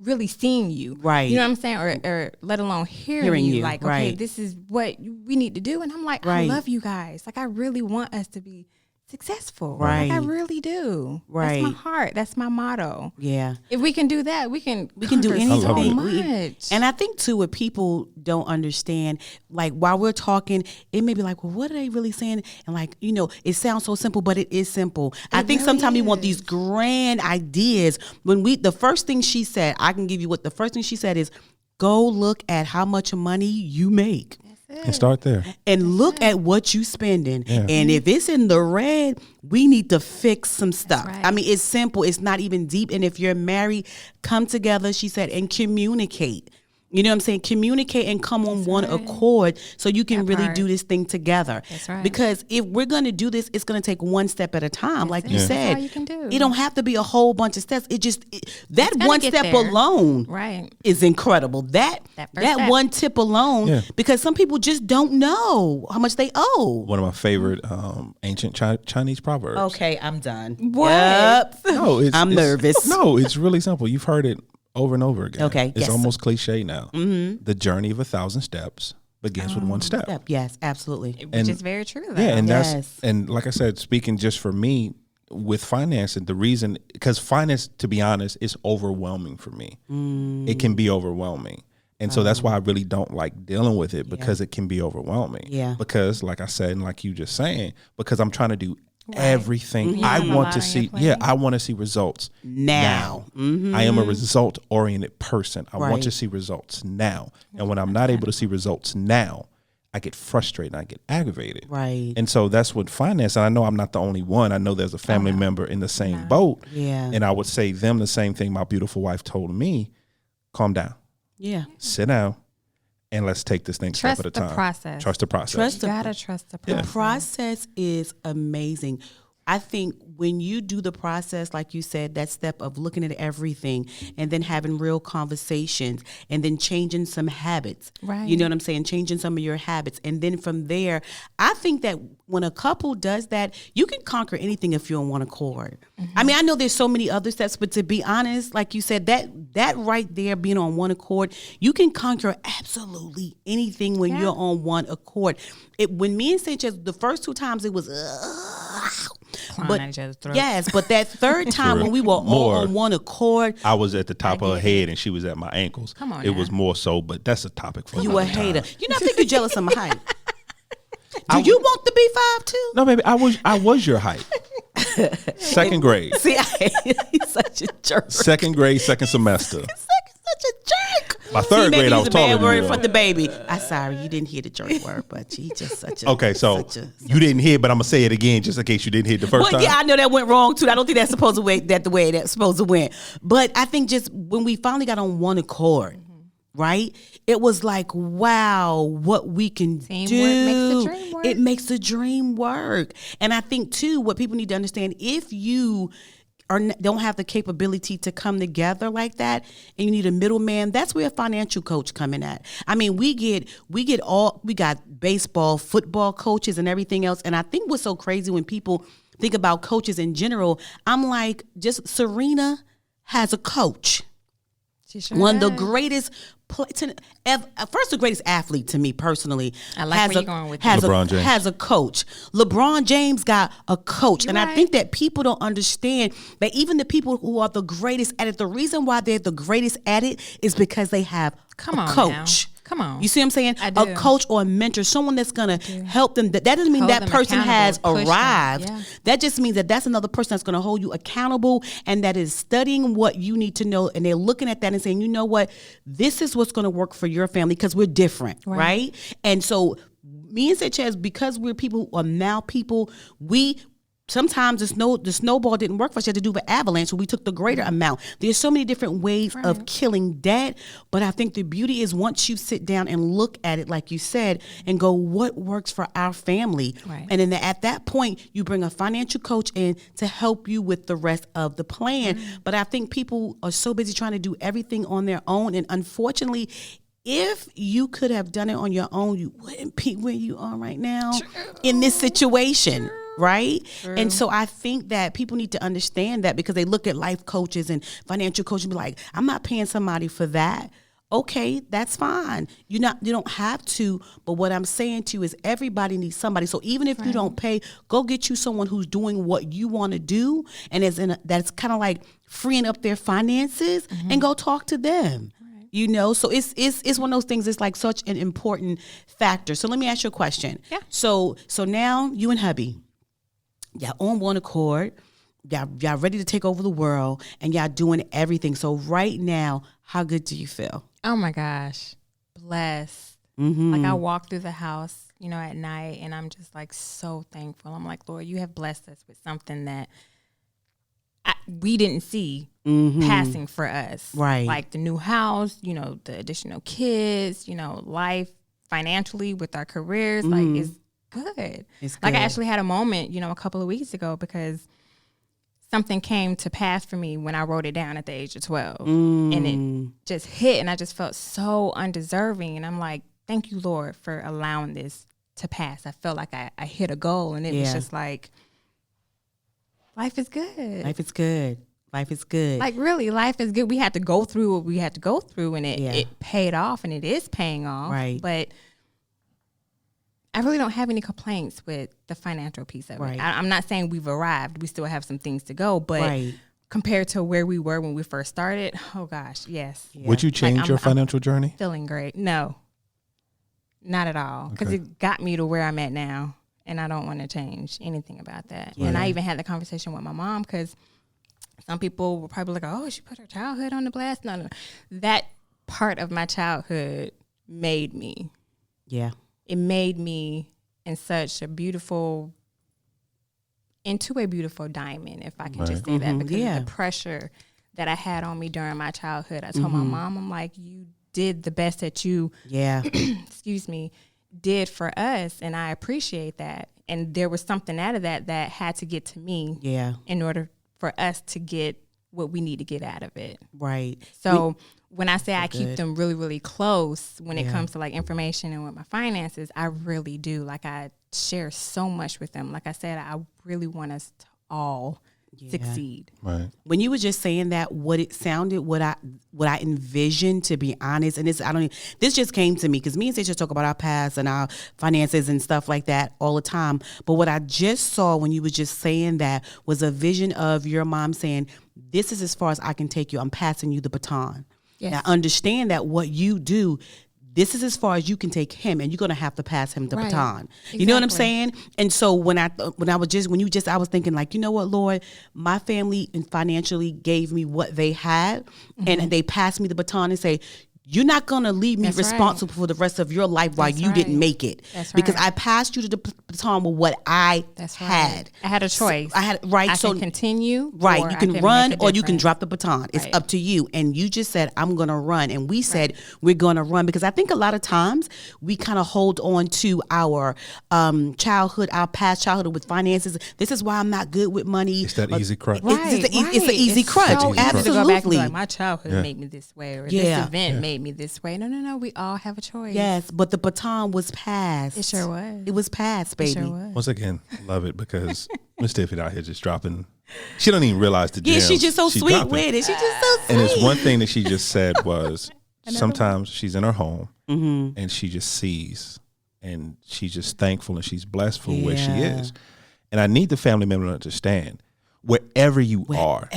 really seeing you. Right. You know what I'm saying? Or let alone hearing you. Like, okay, right. this is what we need to do. And I'm like, I love you guys. Like, I really want us to be successful. Right. Like, I really do. Right. That's my heart. That's my motto. Yeah. If we can do that, we can do anything. so it. much. And I think too, what people don't understand, like while we're talking, it may be like, well, what are they really saying? And like, you know, it sounds so simple, but it is simple. I think really sometimes we want is. these grand ideas. The first thing she said, I can give you what the first thing she said is, go look at how much money you make. And start there. And look at what you spending. Yeah. And if it's in the red, we need to fix some stuff. right. I mean, it's simple. It's not even deep. And if you're married, come together, she said, and communicate. You know what I'm saying? Communicate and come on one accord so you can really do this thing together. That's right. Because if we're going to do this, it's going to take one step at a time. Like you That's said, all you can do. it don't have to be a whole bunch of steps. That gotta one get step there. alone Right. is incredible. That That first step. one tip alone, Yeah. because some people just don't know how much they owe. One of my favorite ancient Chinese proverbs. Okay, I'm done. What? Yep. No, I'm nervous. No, it's really simple. You've heard it over and over again. Okay, It's yes. almost cliche now. Mm-hmm. The journey of 1,000 steps begins with one step. Yep, yes, absolutely. Which is very true, though. Yeah, and Yes. and like I said, speaking just for me with financing, the reason, because finance, to be honest, is overwhelming for me. It can be overwhelming. And so that's why I really don't like dealing with it, because it can be overwhelming. Yeah. Because like I said, and like you just saying, because I'm trying to do everything. Mm-hmm. I A want lot to on see, your plate. yeah, I want to see results Now. I am a result oriented person. I Right. want to see results now. And when I'm not able to see results now, I get frustrated and I get aggravated. Right. And so that's what finance, and I know I'm not the only one. I know there's a family member in the same boat. Yeah. And I would say them the same thing my beautiful wife told me. Calm down. Yeah. Sit down. And let's take this thing Trust step at a the time. process. Trust the process. Trust You gotta trust the process. The process is amazing. I think when you do the process, like you said, that step of looking at everything and then having real conversations and then changing some habits. Right. You know what I'm saying? Changing some of your habits. And then from there, I think that when a couple does that, you can conquer anything if you're on one accord. I mean, I know there's so many other steps, but to be honest, like you said, that right there, being on one accord, you can conquer absolutely anything when you're on one accord. When me and Sanchez, the first 2 times it was, Clawing at each other's throats. yes, but that third time when we were all More. on one accord, I was at the top of her head and she was at my ankles. Come on It now. was more so, but that's a topic for you another a hater. time. You know, I think you're jealous of my height. Do you want to be 5'2"? No, baby, I was your height. Second grade. See, he's such a jerk. Second grade, second semester. Such a jerk. My third maybe grade, I he's was a taller bad than word you. for the baby. I'm sorry, you didn't hear the jerk word, but he just such a Okay, so such a- you didn't hear, but I'm gonna say it again just in case you didn't hear the first Well, time. yeah, I know that went wrong too. I don't think that's supposed to wait that the way that's supposed to went. But I think just when we finally got on one accord, right? It was like, wow, what we can Teamwork do. makes the dream work. It makes the dream work. And I think too, what people need to understand, if you don't have the capability to come together like that, and you need a middleman, that's where a financial coach come in at. I mean, we got baseball, football coaches and everything else. And I think what's so crazy when people think about coaches in general, I'm like, just Serena has a coach. She sure One of the does. greatest, first the greatest athlete to me personally. I like where you're going with has that. LeBron James. has a coach. LeBron James got a coach. And I right. think that people don't understand that even the people who are the greatest at it, the reason why they're the greatest at it is because they have Come a on coach. now. Come on. You see what I'm saying? I A do. coach or a mentor, someone that's going to help them. That doesn't mean Hold that them person has accountable, push them. arrived. Yeah. That just means that that's another person that's going to hold you accountable and that is studying what you need to know. And they're looking at that and saying, you know what? This is what's going to work for your family because we're different, right? And so me and Sanchez, because we're people who are now people, sometimes the snowball didn't work for us. You had to do the avalanche, so we took the greater amount. There's so many different ways of killing debt, but I think the beauty is once you sit down and look at it, like you said, and go, what works for our family? Right. And then at that point, you bring a financial coach in to help you with the rest of the plan. But I think people are so busy trying to do everything on their own, and unfortunately, if you could have done it on your own, you wouldn't be where you are right now in this situation. Right? And so I think that people need to understand that, because they look at life coaches and financial coaches and be like, I'm not paying somebody for that. Okay, that's fine. You don't have to. But what I'm saying to you is everybody needs somebody. So even if you don't pay, go get you someone who's doing what you want to do, and that's kind of like freeing up their finances, and go talk to them. So it's one of those things. It's like such an important factor. So let me ask you a question. Yeah. So now you and hubby, y'all on one accord, y'all ready to take over the world, and y'all doing everything. So right now, how good do you feel? Oh my gosh, blessed. Like I walk through the house, at night, and I'm just like so thankful. I'm like, Lord, you have blessed us with something that we didn't see passing for us. Right. Like the new house, the additional kids, life financially with our careers, like it's good. It's like good. I actually had a moment, a couple of weeks ago, because something came to pass for me when I wrote it down at the age of 12, and it just hit, and I just felt so undeserving. And I'm like, thank you, Lord, for allowing this to pass. I felt like I hit a goal, and it was just like, life is good. Life is good. Life is good. Like really, life is good. We had to go through what we had to go through, and it paid off, and it is paying off. Right. But I really don't have any complaints with the financial piece of it. I'm not saying we've arrived. We still have some things to go, but compared to where we were when we first started, oh gosh, yes. Yeah. Would you change your financial journey? I'm feeling great. No, not at all. Because it got me to where I'm at now, and I don't want to change anything about that. Yeah. And I even had the conversation with my mom, because some people were probably like, oh, she put her childhood on the blast. No. That part of my childhood made me. Yeah. It made me into a beautiful diamond, if I can just say that, because of the pressure that I had on me during my childhood. I told my mom, I'm like, you did the best that you, excuse me, did for us, and I appreciate that. And there was something out of that had to get to me in order for us to get what we need to get out of it. Right. So when I say I keep them really, really close when it comes to like information and with my finances, I really do. Like I share so much with them. Like I said, I really want us to all succeed. Right. When you were just saying that, what I envisioned, to be honest, and this just came to me because me and Sasha talk about our past and our finances and stuff like that all the time. But what I just saw when you were just saying that was a vision of your mom saying, this is as far as I can take you. I'm passing you the baton. Yes. Now understand that what you do, this is as far as you can take him, and you're going to have to pass him the baton. Exactly. You know what I'm saying? And so I was thinking like, you know what, Lord, my family and financially gave me what they had, and they passed me the baton and say, you're not going to leave me responsible for the rest of your life while you didn't make it. That's because right. I passed you the baton with what I had. I had a choice. I can continue. Right. You can run or you can drop the baton. It's Right. up to you. And you just said, I'm going to run. And we said, we're going to run. Because I think a lot of times we kind of hold on to our childhood, our past childhood with finances. This is why I'm not good with money. It's that easy crutch. It's an easy crutch. So easy to go back and be Absolutely. like, my childhood made me this way, or this event made me this way. No. We all have a choice. Yes, but the baton was passed. It sure was. It was passed, baby. It sure was. Once again, love it because Miss Tiffany out here just dropping. She don't even realize the gems. Yeah, she's just so She sweet dropping. with it. She's just so sweet. And it's one thing that she just said was sometimes she's in her home and she just sees and she's just thankful and she's blessed for where she is. And I need the family member to understand wherever you are,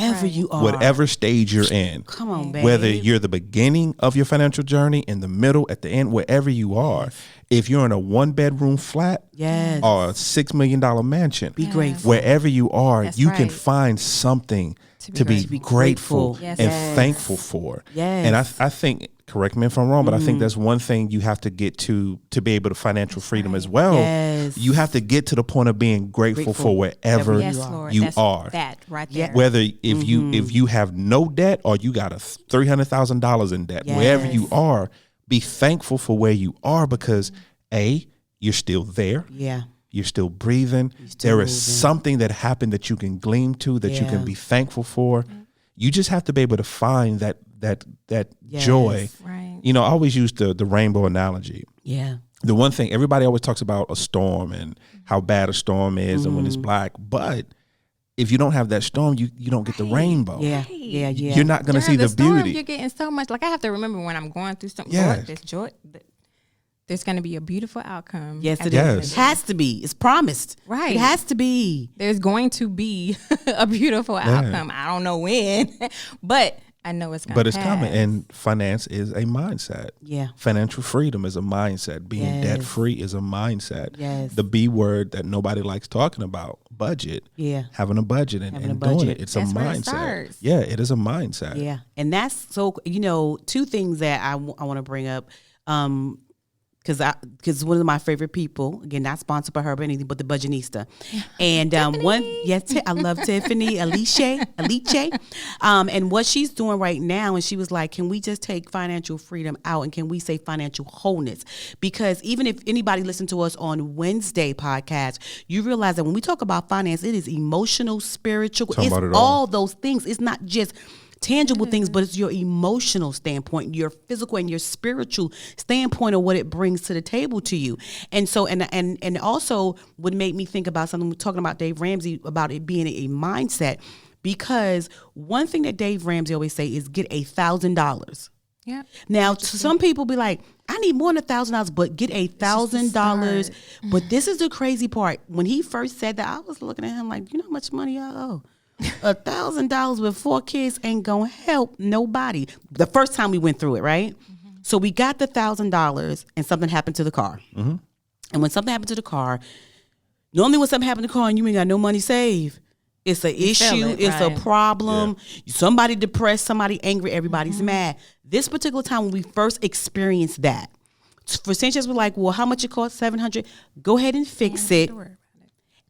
whatever stage you're in, come on, baby. Whether you're the beginning of your financial journey, in the middle, at the end, wherever you are, if you're in a 1-bedroom flat or a $6 million mansion, be grateful. Wherever you are, That's you right. can find something to be grateful Yes. and Yes. thankful for. Yes. And I think, correct me if I'm wrong, but I think that's one thing you have to get to be able to financial freedom as well. Yes. You have to get to the point of being grateful for wherever Yes, Lord. you That's are. that right there. Whether if you have no debt or you got $300,000 in debt, wherever you are, be thankful for where you are because you're still there. Yeah. You're still breathing. There is something that happened that you can glean to, that you can be thankful for. You just have to be able to find that joy. Right. You know, I always use the rainbow analogy. Yeah. the one thing, everybody always talks about a storm and how bad a storm is and when it's black, but if you don't have that storm, you don't get the rainbow. Yeah. You're not going to see the storm, beauty. You're getting so much. Like I have to remember when I'm going through something. Yes. This joy. There's going to be a beautiful outcome. Yes, it Yes. is. It has to be. It's promised. Right. It has to be. There's going to be a beautiful outcome. I don't know when, but I know it's going to But it's coming. And finance is a mindset. Yeah. Financial freedom is a mindset. Being Yes. debt free is a mindset. Yes. The B word that nobody likes talking about, budget. Yeah. Having a budget and Having a doing budget. it. It's That's a where it mindset. starts. Yeah, it is a mindset. Yeah. And that's so, two things that I want to bring up. Because one of my favorite people, again, not sponsored by her or anything, but the Budgetnista. And I love Tyffani, Alice. And what she's doing right now, and she was like, can we just take financial freedom out and can we say financial wholeness? Because even if anybody listened to us on Wednesday podcast, you realize that when we talk about finance, it is emotional, spiritual, Talking it's about it all those things. It's not just tangible things, but it's your emotional standpoint, your physical and your spiritual standpoint of what it brings to the table to you. And so, and also would make me think about something we're talking about Dave Ramsey, about it being a mindset, because one thing that Dave Ramsey always say is get $1,000. Yeah. Now, some people be like, I need more than $1,000, but get $1,000. But this is the crazy part. When he first said that, I was looking at him like, you know how much money I owe? $1,000 with 4 kids ain't gonna help nobody. The first time we went through it, right? Mm-hmm. So we got the $1,000 and something happened to the car. Mm-hmm. And when something happened to the car, normally when something happened to the car and you ain't got no money saved, it's an issue, it's a problem. Yeah. Somebody depressed, somebody angry, everybody's mad. This particular time when we first experienced that, for Sanchez, we're like, well, how much it cost? $700. Go ahead and fix it. Sure.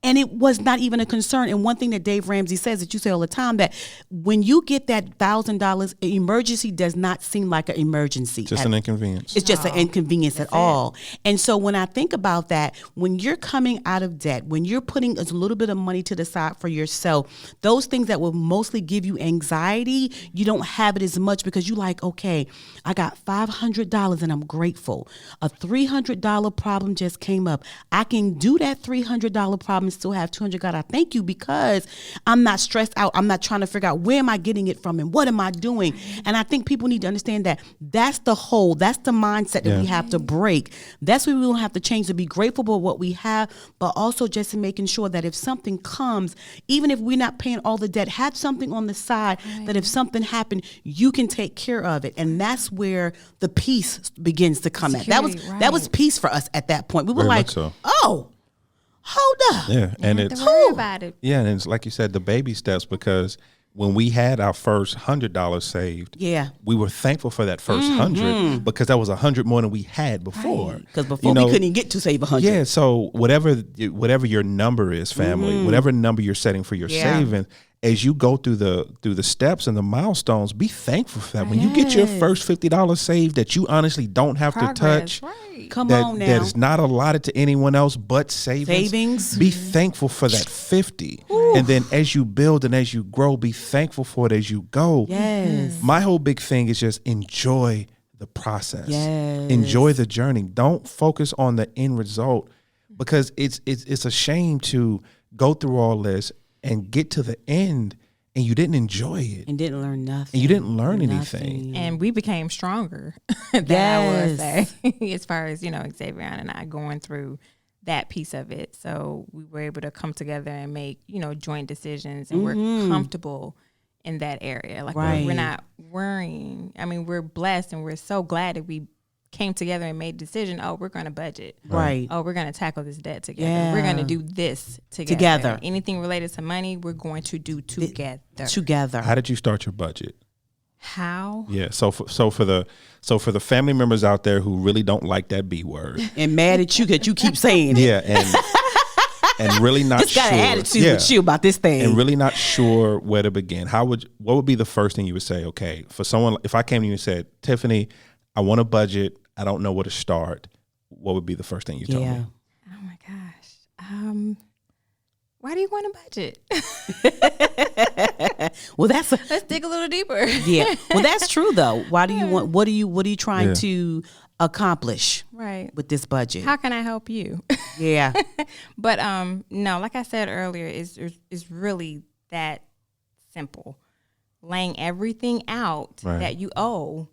And it was not even a concern. And one thing that Dave Ramsey says that you say all the time, that when you get that $1,000, emergency does not seem like an emergency. Just an inconvenience. It's just an inconvenience at all. And so when I think about that, when you're coming out of debt, when you're putting a little bit of money to the side for yourself, those things that will mostly give you anxiety, you don't have it as much because you're like, okay, I got $500 and I'm grateful. A $300 problem just came up. I can do that $300 problem and still have $200. God, I thank you, because I'm not stressed out. I'm not trying to figure out where am I getting it from and what am I doing. And I think people need to understand that that's the mindset that we have to break. That's what we don't have to change, to be grateful for what we have, but also just in making sure that if something comes, even if we're not paying all the debt, have something on the side that if something happened, you can take care of it. And that's where the peace begins to come at. That was peace for us at that point. We were Very like, much so. oh, hold up. Yeah, and it's worry about it. Yeah, and it's like you said, the baby steps, because when we had our first $100 saved, we were thankful for that first 100 because that was 100 more than we had before. Because before we couldn't even get to save 100. Yeah, so whatever your number is, family, whatever number you're setting for your savings, as you go through the steps and the milestones, be thankful for that. When you get your first $50 saved that you honestly don't have to touch, Come on now. that is not allotted to anyone else but savings. Be thankful for that 50. And then as you build and as you grow, be thankful for it as you go. Yes. My whole big thing is just enjoy the process. Yes. Enjoy the journey. Don't focus on the end result, because it's a shame to go through all this and get to the end and you didn't enjoy it. And didn't learn nothing. And you didn't learn anything. And we became stronger, that I would say, as far as, Xavier and I going through that piece of it. So we were able to come together and make, joint decisions, and we're comfortable in that area. Like we're not worrying. I mean, we're blessed and we're so glad that we came together and made a decision. Oh, we're going to budget. Right. Oh, we're going to tackle this debt together. Yeah. We're going to do this together. Anything related to money, we're going to do together. How did you start your budget? How? Yeah. So for the family members out there who really don't like that B word and mad at you that you keep saying it. Yeah. And really not just sure. Just got an attitude with you about this thing. And really not sure where to begin. What would be the first thing you would say? Okay, for someone, if I came to you and said, Tyffani, I want a budget, I don't know where to start, what would be the first thing you told me? Oh my gosh. Why do you want a budget? Well, let's dig a little deeper. Yeah. Well, that's true though. Why do you want? What are you trying to accomplish Right. with this budget? How can I help you? Yeah. But no, like I said earlier, is really that simple. Laying everything out that you owe,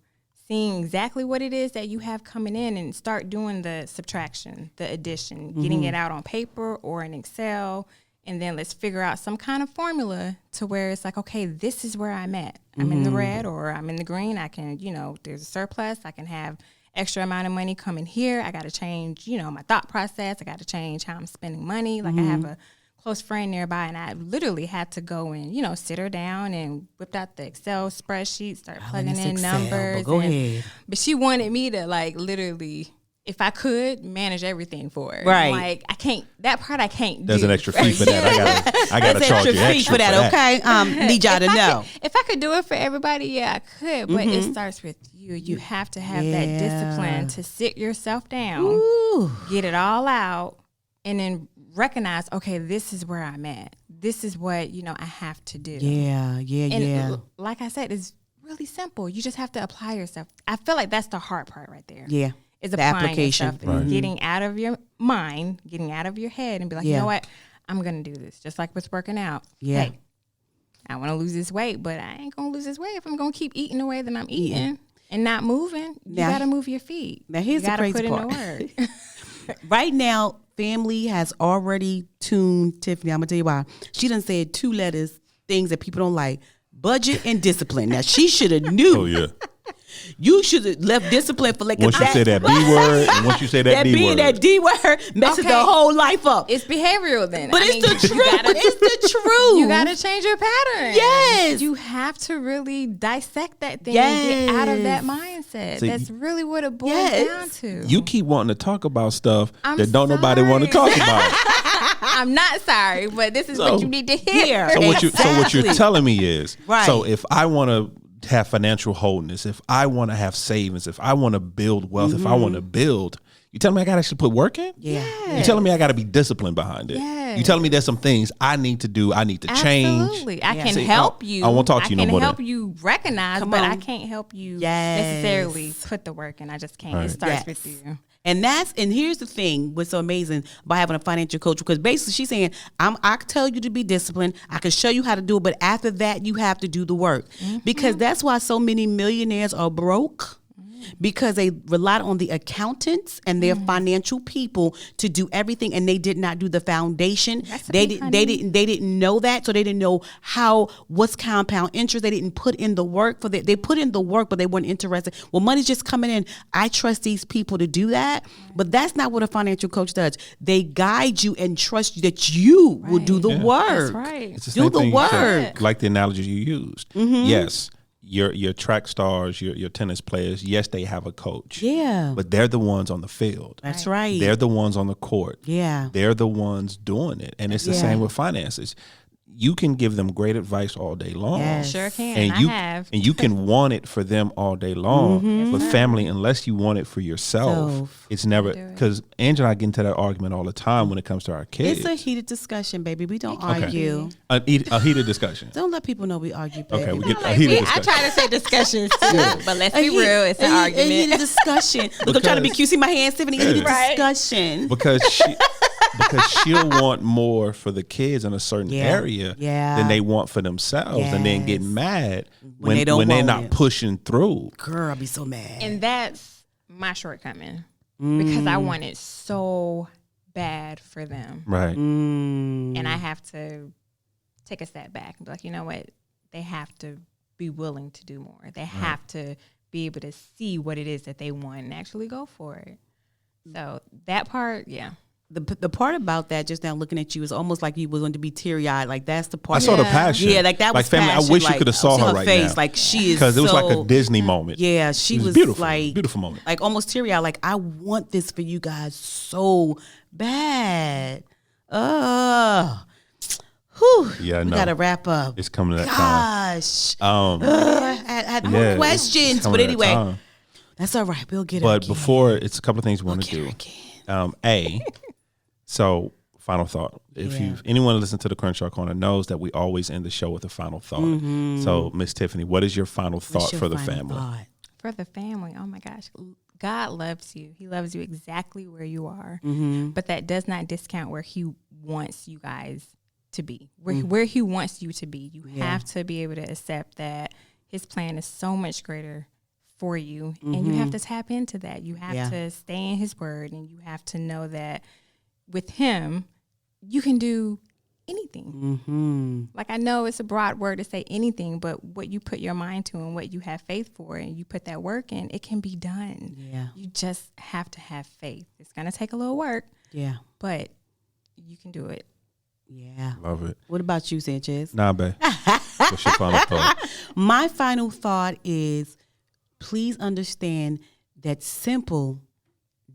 seeing exactly what it is that you have coming in, and start doing the subtraction, the addition, getting it out on paper or in Excel, and then let's figure out some kind of formula to where it's like, okay, this is where I'm at. I'm in the red or I'm in the green. I can, there's a surplus. I can have extra amount of money coming here. I got to change, my thought process. I got to change how I'm spending money. Like I have a close friend nearby, and I literally had to go and, sit her down and whipped out the Excel spreadsheet, start plugging in numbers. But go ahead. But she wanted me to literally, if I could, manage everything for her. Right. Like I can't, that part I can't There's do. an extra fee for that. I gotta charge you extra for that. Okay. Need y'all to know. If I could do it for everybody, yeah, I could. But it starts with you. You have to have that discipline to sit yourself down, get it all out, and then recognize, okay, this is where I'm at. This is what, I have to do. And like I said, it's really simple. You just have to apply yourself. I feel like that's the hard part right there. Yeah. Is the applying application. yourself, and getting out of your mind, getting out of your head, and be like, you know what? I'm going to do this. Just like with working out. Yeah. Hey, I want to lose this weight, but I ain't going to lose this weight if I'm going to keep eating the way that I'm eating and not moving. You got to move your feet. Now, here's the crazy part. You got to put in the work. Right now, family has already tuned Tyffani. I'm going to tell you why. She done said 2 letters, things that people don't like. Budget and discipline. Now, she should have knew. Oh, yeah. You should have left discipline for once you say that B word, and once you say that D word. That D word messes the whole life up. It's behavioral then. But it's the truth. It's the truth. You got to change your pattern. Yes. You have to really dissect that thing and get out of that mindset. See, that's really what it boils down to. You keep wanting to talk about stuff that don't nobody want to talk about. I'm not sorry, but this is what you need to hear. So what you're telling me is, right. So if I want to have financial wholeness, if I want to have savings, if I want to build wealth, if I want to build, you telling me I got to actually put work in? Yeah. You telling me I got to be disciplined behind it? Yes. You telling me there's some things I need to do, I need to change? Absolutely. I can help you. I won't talk to you no more. I can help you recognize, but I can't help you necessarily put the work in. I just can't. Right. It starts with you. And here's the thing, what's so amazing by having a financial coach, because basically she's saying, I can tell you to be disciplined. I can show you how to do it. But after that, you have to do the work, because that's why so many millionaires are broke. Because they relied on the accountants and their financial people to do everything, and they did not do the foundation. They didn't know that, so they didn't know what's compound interest. They didn't put in the work for that. They put in the work, but they weren't interested. Well, money's just coming in. I trust these people to do that, but that's not what a financial coach does. They guide you and trust you that you will do the work. That's right. It's the same do the work. Like the analogy you used. Yes. Your track stars, your tennis players, yes, they have a coach. Yeah. But they're the ones on the field. That's right. They're the ones on the court. Yeah. They're the ones doing it. And it's the same with finances. You can give them great advice all day long. Yes. Sure can. And you can want it for them all day long. But family, unless you want it for yourself, it's never, because Angela and I get into that argument all the time when it comes to our kids. It's a heated discussion, baby. We don't argue. A heated discussion. Don't let people know we argue, baby. Okay, we get a heated discussion. I try to say discussions too, but let's be real, it's an argument. A heated discussion. Look, I'm trying to be cute. See my hands, Tyffani. Heated discussion. Because she'll want more for the kids in a certain area than they want for themselves, and then getting mad when they're not pushing through. Girl, I'll be so mad. And that's my shortcoming, because I want it so bad for them. Right. And I have to take a step back and be like, you know what? They have to be willing to do more. They have to be able to see what it is that they want and actually go for it. So that part, The part about that, just now looking at you, is almost like you was going to be teary eyed. Like that's the part. I saw the passion. Yeah, like that was family. passion. I wish you could have saw her right face. now. Like she is, because it was like a Disney moment. Yeah, she was beautiful, like beautiful moment. Like almost teary eyed. Like I want this for you guys so bad. Whew. Yeah, I know. We gotta wrap up. It's coming to that time. Gosh. I had more questions, but anyway, that's all right. We'll get it. But before, it's a couple of things we want to do. So final thought. If anyone listen to the Crenshaw Corner knows that we always end the show with a final thought. So, Miss Tyffani, what is your final thought for the family? For the family, oh my gosh, God loves you. He loves you exactly where you are. Mm-hmm. But that does not discount where he wants you guys to be. Where he wants you to be. You have to be able to accept that his plan is so much greater for you. And you have to tap into that. You have to stay in his word, and you have to know that with him, you can do anything. Mm-hmm. Like, I know it's a broad word to say anything, but what you put your mind to and what you have faith for and you put that work in, it can be done. Yeah. You just have to have faith. It's going to take a little work. Yeah. But you can do it. Yeah. Love it. What about you, Sanchez? Nah, babe. What's your final thought? My final thought is, please understand that simple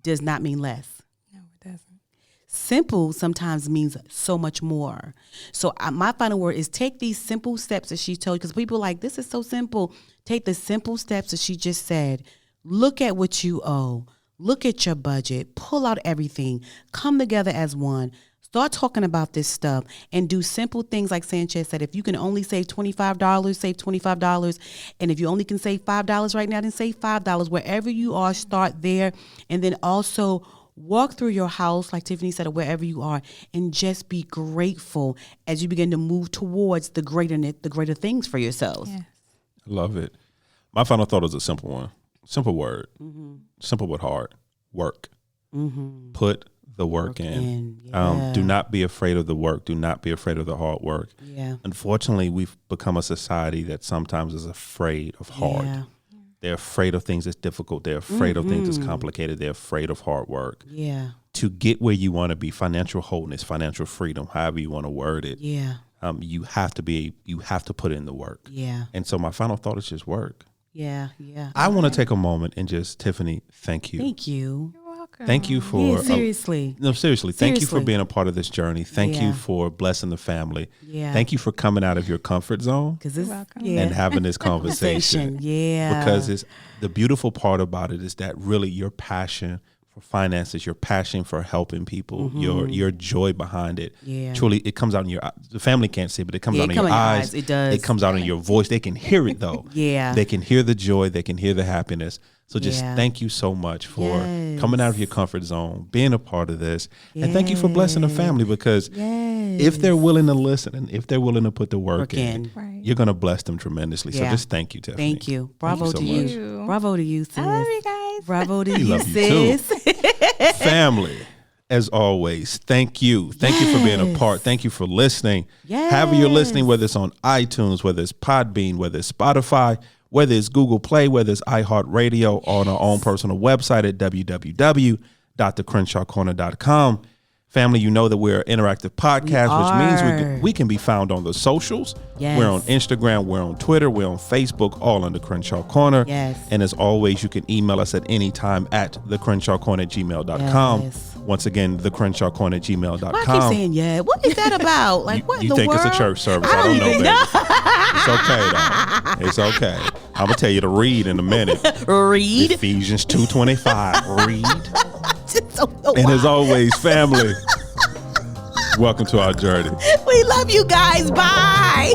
does not mean less. No, it doesn't. Simple sometimes means so much more. So my final word is take these simple steps that she told you, because people are like, this is so simple. Take the simple steps that she just said. Look at what you owe. Look at your budget. Pull out everything. Come together as one. Start talking about this stuff and do simple things like Sanchez said. If you can only save $25, save $25. And if you only can save $5 right now, then save $5. Wherever you are, start there. And then also walk through your house, like Tyffani said, or wherever you are, and just be grateful as you begin to move towards the greater things for yourselves. Yes. I love it. My final thought is a simple one. Simple word. Simple but hard. Work. Put the work in. Yeah. Do not be afraid of the work. Do not be afraid of the hard work. Yeah. Unfortunately, we've become a society that sometimes is afraid of hard. Yeah. They're afraid of things that's difficult. They're afraid of things that's complicated. They're afraid of hard work. Yeah. To get where you want to be, financial wholeness, financial freedom, however you want to word it, Yeah. you have to put in the work. Yeah. And so my final thought is just work. Yeah. Yeah. I want to take a moment and just, Tyffani, thank you. Thank you. You're welcome. Thank you for Yeah, seriously. no, seriously. Thank you for Seriously. being a part of this journey. Thank Yeah. you for blessing the family. Yeah. Thank you for coming out of your comfort zone Because this, welcome. yeah. and having this conversation. Yeah. Because it's the beautiful part about it is that really your passion for finances, your passion for helping people, your joy behind it. Yeah. Truly, it comes out in your. The family can't see, but it comes Yeah, out it in come your in your eyes. eyes. It does. It comes out in your voice. They can hear it though. Yeah. They can hear the joy. They can hear the happiness. So just Yeah. thank you so much for Yes. coming out of your comfort zone, being a part of this, and thank you for blessing the family, because Yes. if they're willing to listen and if they're willing to put the work Work in, in. Right. you're going to bless them tremendously. So Yeah. just thank you, Tyffani. Thank you. Bravo Thank to you so you. much. Bravo to you, sis. I love you guys. Bravo to We you, love you too. sis. Family, as always, thank you. Thank you for being a Yes. part. Thank you for listening. However you're listening, whether it's on iTunes, whether it's Podbean, whether it's Spotify, whether it's Google Play, whether it's iHeartRadio, on our own personal website at www.thecrenshawcorner.com. Family, you know that we're an interactive podcast, which means we can be found on the socials. Yes. We're on Instagram, we're on Twitter, we're on Facebook, all under Crenshaw Corner. Yes. And as always, you can email us at any time at thecrenshawcorner@gmail.com. Yes. Once again, thecrenshawcorner@gmail.com. Why I keep saying yeah? What is that about? Like, what in You the think world? it's a church service? I don't know, even baby. It's okay, though. It's okay. I'm gonna tell you to read in a minute. Read. Ephesians 2:25. Read. So And as always, family, welcome to our journey. we love you guys. Bye.